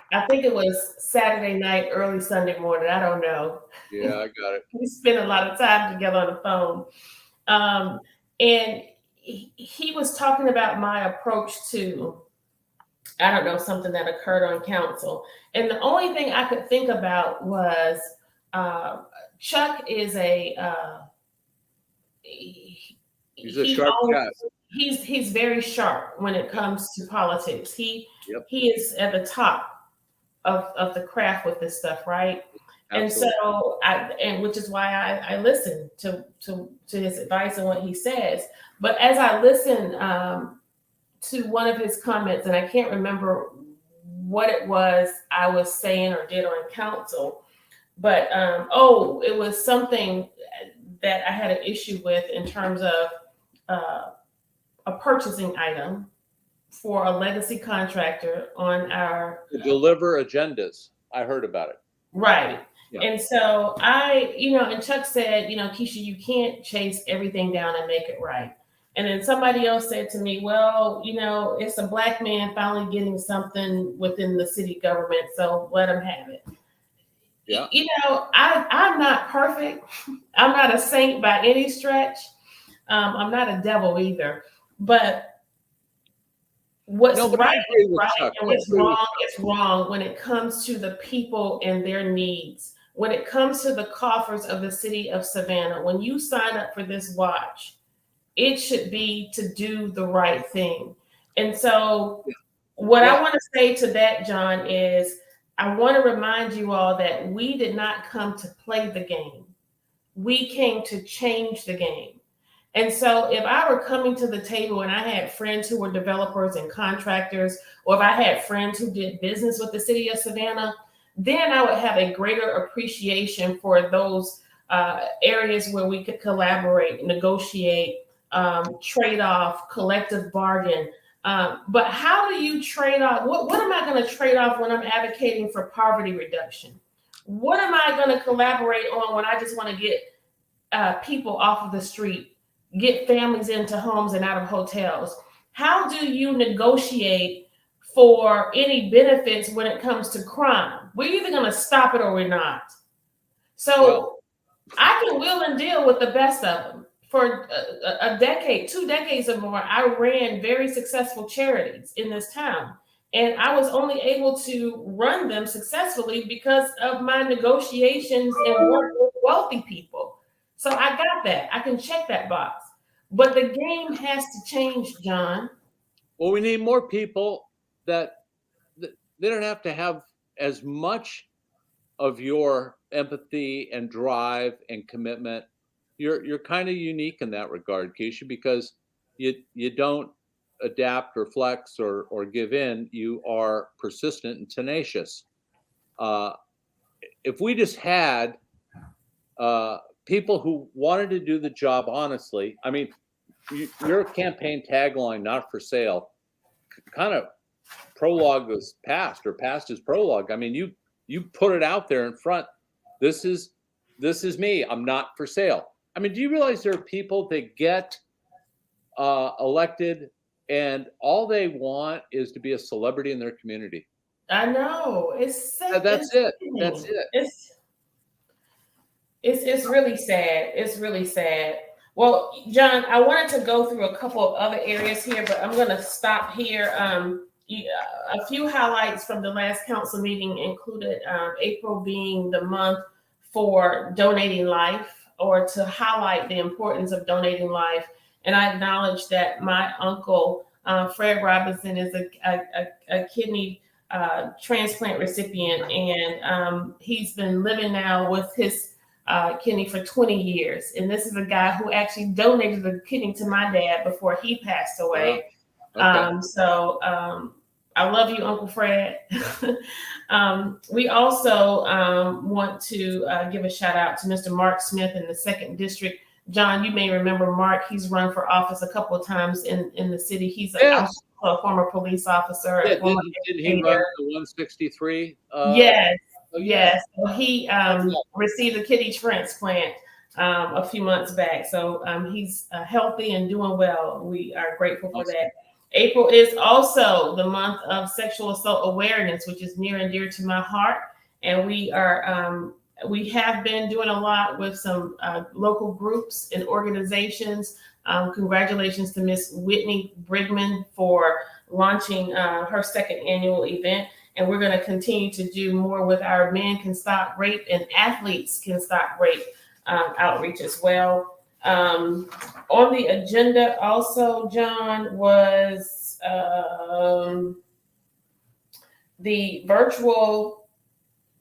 I think it was Saturday night, early Sunday morning. I don't know. Yeah, I got it. We spent a lot of time together on the phone. And he was talking about my approach to, I don't know, something that occurred on council. And the only thing I could think about was Chuck is he's a sharp guy. He's very sharp when it comes to politics. He is at the top of the craft with this stuff, right? Absolutely. And so which is why I listen to his advice and what he says. But as I listen to one of his comments, and I can't remember what it was I was saying or did on council, but it was something that I had an issue with in terms of a purchasing item for a legacy contractor on our to deliver agendas. I heard about it. Right. Yeah. And so and Chuck said, Kesha, you can't chase everything down and make it right. And then somebody else said to me, well, it's a Black man finally getting something within the city government, so let him have it. Yeah. I'm not perfect. I'm not a saint by any stretch. I'm not a devil either. But what's right is right, and what's wrong is wrong when it comes to the people and their needs. When it comes to the coffers of the city of Savannah, when you sign up for this watch, it should be to do the right thing. And so what I want to say to that, John, is I want to remind you all that we did not come to play the game. We came to change the game. And so if I were coming to the table and I had friends who were developers and contractors, or if I had friends who did business with the city of Savannah, then I would have a greater appreciation for those areas where we could collaborate, negotiate, trade off, collective bargain. But how do you trade off? What am I going to trade off when I'm advocating for poverty reduction? What am I going to collaborate on when I just want to get people off of the street, get families into homes and out of hotels? How do you negotiate for any benefits when it comes to crime? We're either going to stop it or we're not. So I can wheel and deal with the best of them. For a decade, 2 decades or more, I ran very successful charities in this town. And I was only able to run them successfully because of my negotiations and work with wealthy people. So I got that. I can check that box. But the game has to change, John. Well, we need more people that they don't have to have as much of your empathy and drive and commitment. You're kind of unique in that regard, Keisha, because you don't adapt or flex or give in. You are persistent and tenacious. Uh, if we just had people who wanted to do the job honestly, I mean, your campaign tagline, "Not for sale," kind of prologue was past, or past is prologue. I mean, you put it out there in front. This is me. I'm not for sale. I mean, do you realize there are people that get elected and all they want is to be a celebrity in their community? I know. It's sad. That's it. That's it. It's really sad. It's really sad. Well, John, I wanted to go through a couple of other areas here, but I'm going to stop here. A few highlights from the last council meeting included April being the month for donating life, or to highlight the importance of donating life. And I acknowledge that my uncle, Fred Robinson, is a kidney transplant recipient, and he's been living now with his kidney for 20 years. And this is a guy who actually donated a kidney to my dad before he passed away. Wow. Okay. I love you, Uncle Fred. We also want to give a shout out to Mr. Mark Smith in the 2nd District. John, you may remember Mark. He's run for office a couple of times in the city. He's a former police officer. Yeah, did he run the 163? Yes. Oh, yes. So he received a kidney transplant a few months back. So he's healthy and doing well. We are grateful for that. April is also the month of sexual assault awareness, which is near and dear to my heart. And we have been doing a lot with some local groups and organizations. Congratulations to Miss Whitney Brigman for launching her 2nd annual event. And we're going to continue to do more with our Men Can Stop Rape and Athletes Can Stop Rape outreach as well. On the agenda also, John, was the virtual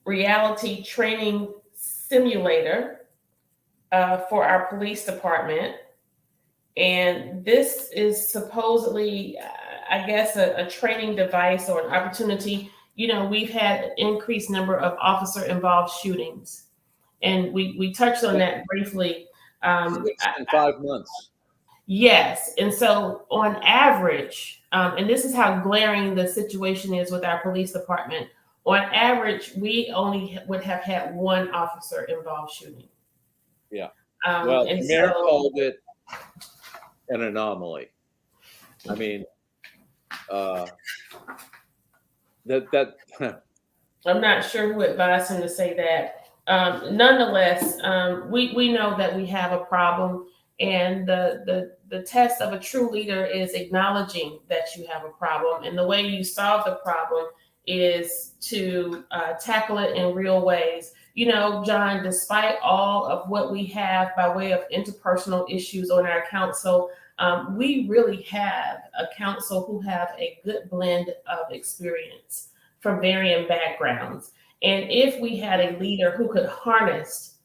reality training simulator for our police department. And this is supposedly, I guess, a training device or an opportunity. You know, we've had an increased number of officer-involved shootings, and we touched on that briefly. 6 in 5 months. Yes, and so on average, and this is how glaring the situation is with our police department. On average, we only would have had 1 officer-involved shooting. Yeah. Well, the mayor called it an anomaly. I mean, I'm not sure who advised him to say that. Nonetheless, we know that we have a problem, and the test of a true leader is acknowledging that you have a problem, and the way you solve the problem is to tackle it in real ways. You know, John, despite all of what we have by way of interpersonal issues on our council, we really have a council who have a good blend of experience from varying backgrounds. And if we had a leader who could harness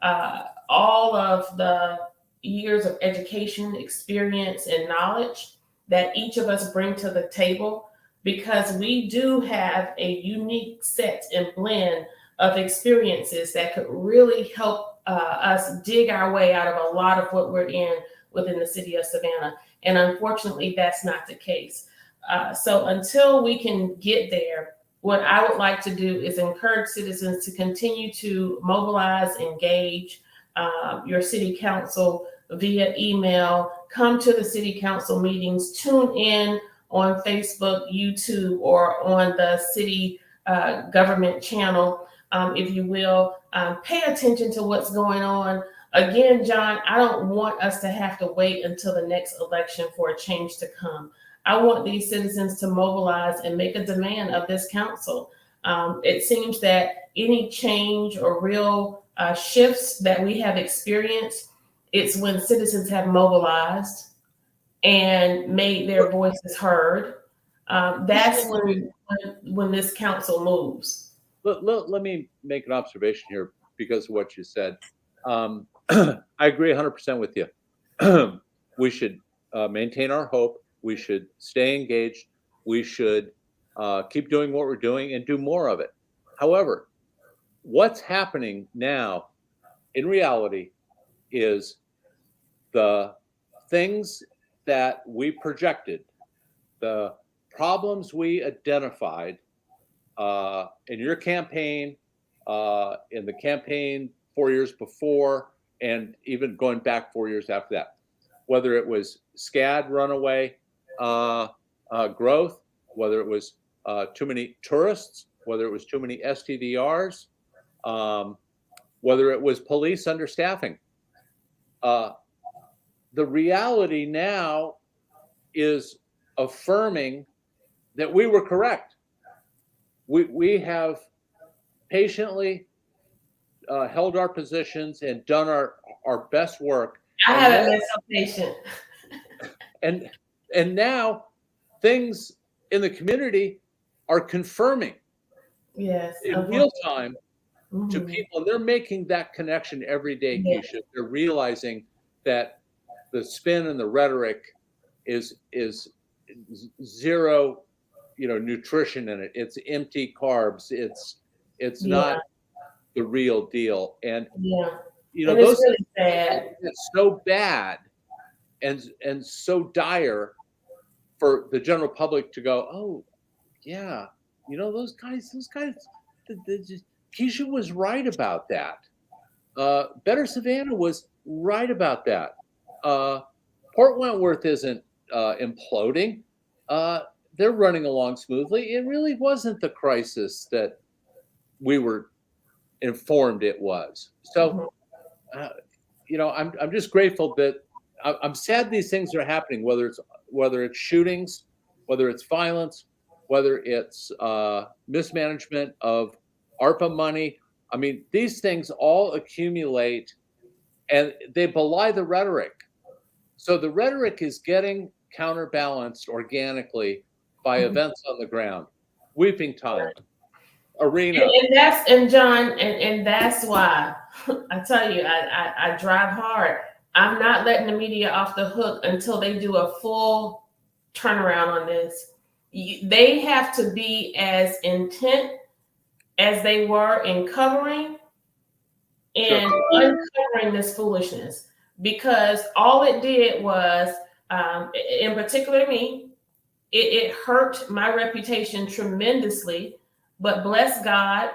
all of the years of education, experience, and knowledge that each of us bring to the table, because we do have a unique set and blend of experiences that could really help us dig our way out of a lot of what we're in within the city of Savannah. And unfortunately, that's not the case. So until we can get there, what I would like to do is encourage citizens to continue to mobilize, engage your city council via email, come to the city council meetings, tune in on Facebook, YouTube, or on the city government channel, if you will. Pay attention to what's going on. Again, John, I don't want us to have to wait until the next election for a change to come. I want these citizens to mobilize and make a demand of this council. It seems that any change or real shifts that we have experienced, it's when citizens have mobilized and made their voices heard. That's when this council moves. Let me make an observation here because of what you said. I agree 100% with you. We should maintain our hope. We should stay engaged. We should keep doing what we're doing and do more of it. However, what's happening now in reality is the things that we projected, the problems we identified in your campaign, in the campaign 4 years before, and even going back 4 years after that, whether it was SCAD runaway growth, whether it was too many tourists, whether it was too many STVRs, whether it was police understaffing. The reality now is affirming that we were correct. We have patiently held our positions and done our best work. I haven't been so patient. And now things in the community are confirming Yes, in real time to people, and they're making that connection every day, Kesha. They're realizing that the spin and the rhetoric is zero, nutrition in it. It's empty carbs. It's not the real deal. And and those it's really sad. It's so bad and so dire for the general public to go, oh yeah, those guys, Kesha was right about that. Better Savannah was right about that. Port Wentworth isn't imploding. They're running along smoothly. It really wasn't the crisis that we were informed it was. So, I'm just grateful that I'm sad these things are happening, whether it's shootings, whether it's violence, whether it's mismanagement of ARPA money. I mean, these things all accumulate and they belie the rhetoric. So the rhetoric is getting counterbalanced organically by events on the ground. Weeping Time, Arena. And John, and that's why I tell you, I drive hard. I'm not letting the media off the hook until they do a full turnaround on this. They have to be as intent as they were in covering and uncovering this foolishness, because all it did was, in particular me, it hurt my reputation tremendously. But bless God,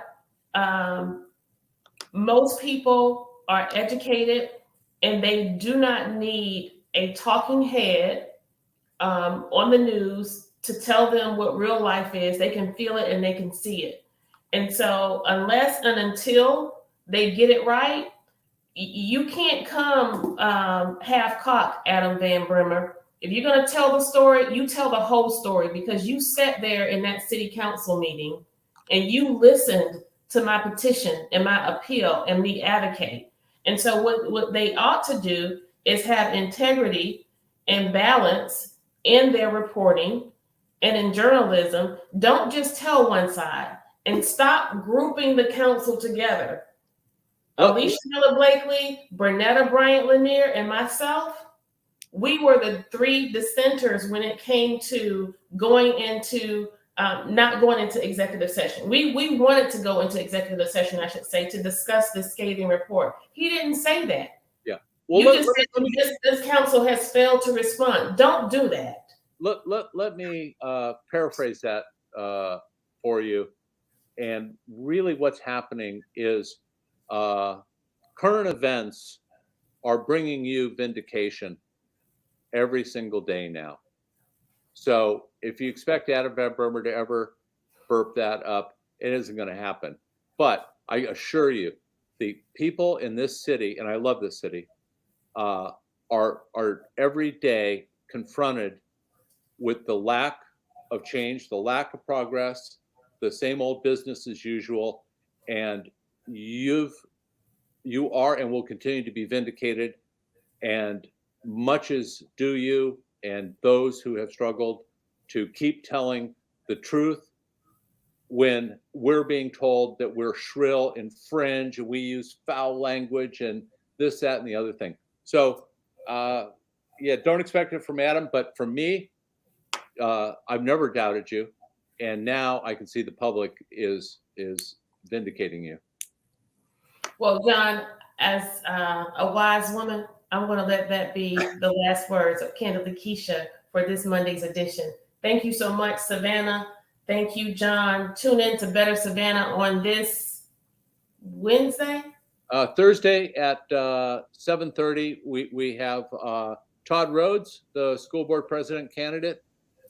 most people are educated and they do not need a talking head on the news to tell them what real life is. They can feel it and they can see it. And so unless and until they get it right, you can't come half-cocked, Adam Van Brimmer. If you're going to tell the story, you tell the whole story, because you sat there in that city council meeting and you listened to my petition and my appeal and me advocate. And so what they ought to do is have integrity and balance in their reporting and in journalism. Don't just tell one side, and stop grouping the council together. Alicia Miller Blakely, Bernetta Bryant Lanier, and myself, we were the three dissenters when it came to going into not going into executive session. We wanted to go into executive session, I should say, to discuss this scathing report. He didn't say that. Yeah. Well, you just said this council has failed to respond. Don't do that. Let me paraphrase that for you. And really what's happening is current events are bringing you vindication every single day now. So if you expect Adam Van Brimmer to ever burp that up, it isn't going to happen. But I assure you, the people in this city, and I love this city, are every day confronted with the lack of change, the lack of progress, the same old business as usual, and you are and will continue to be vindicated, and much is due you and those who have struggled to keep telling the truth when we're being told that we're shrill and fringe and we use foul language and this, that, and the other thing. So, yeah, don't expect it from Adam, but from me, I've never doubted you. And now I can see the public is vindicating you. Well, John, as a wise woman, I'm going to let that be the last words of Kandily Kesha for this Monday's edition. Thank you so much, Savannah. Thank you, John. Tune in to Better Savannah on this Wednesday. Thursday at 7:30, we have Todd Rhodes, the school board president candidate,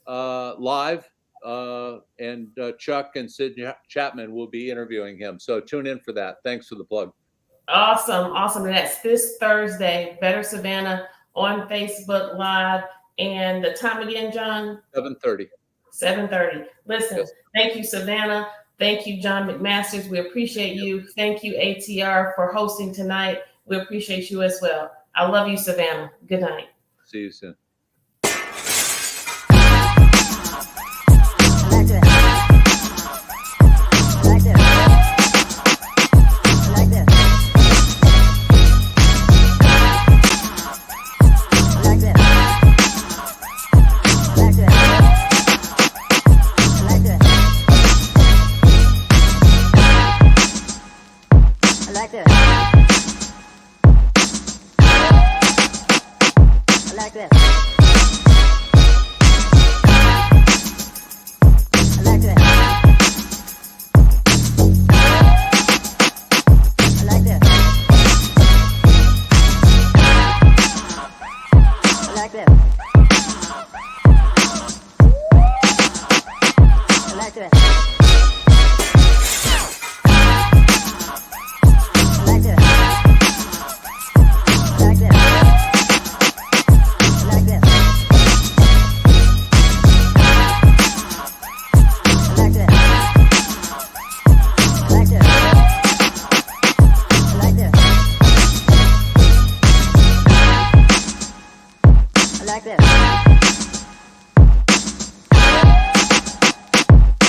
live, and Chuck and Sid Chapman will be interviewing him. So tune in for that. Thanks for the plug. Awesome. And that's this Thursday, Better Savannah on Facebook Live. And the time again, John? 7:30. 7:30. Listen, yes. Thank you, Savannah. Thank you, John McMasters. We appreciate you. Thank you, ATR, for hosting tonight. We appreciate you as well. I love you, Savannah. Good night. See you soon.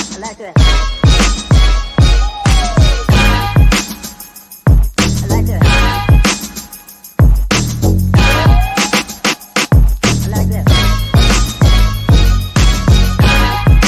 I like that.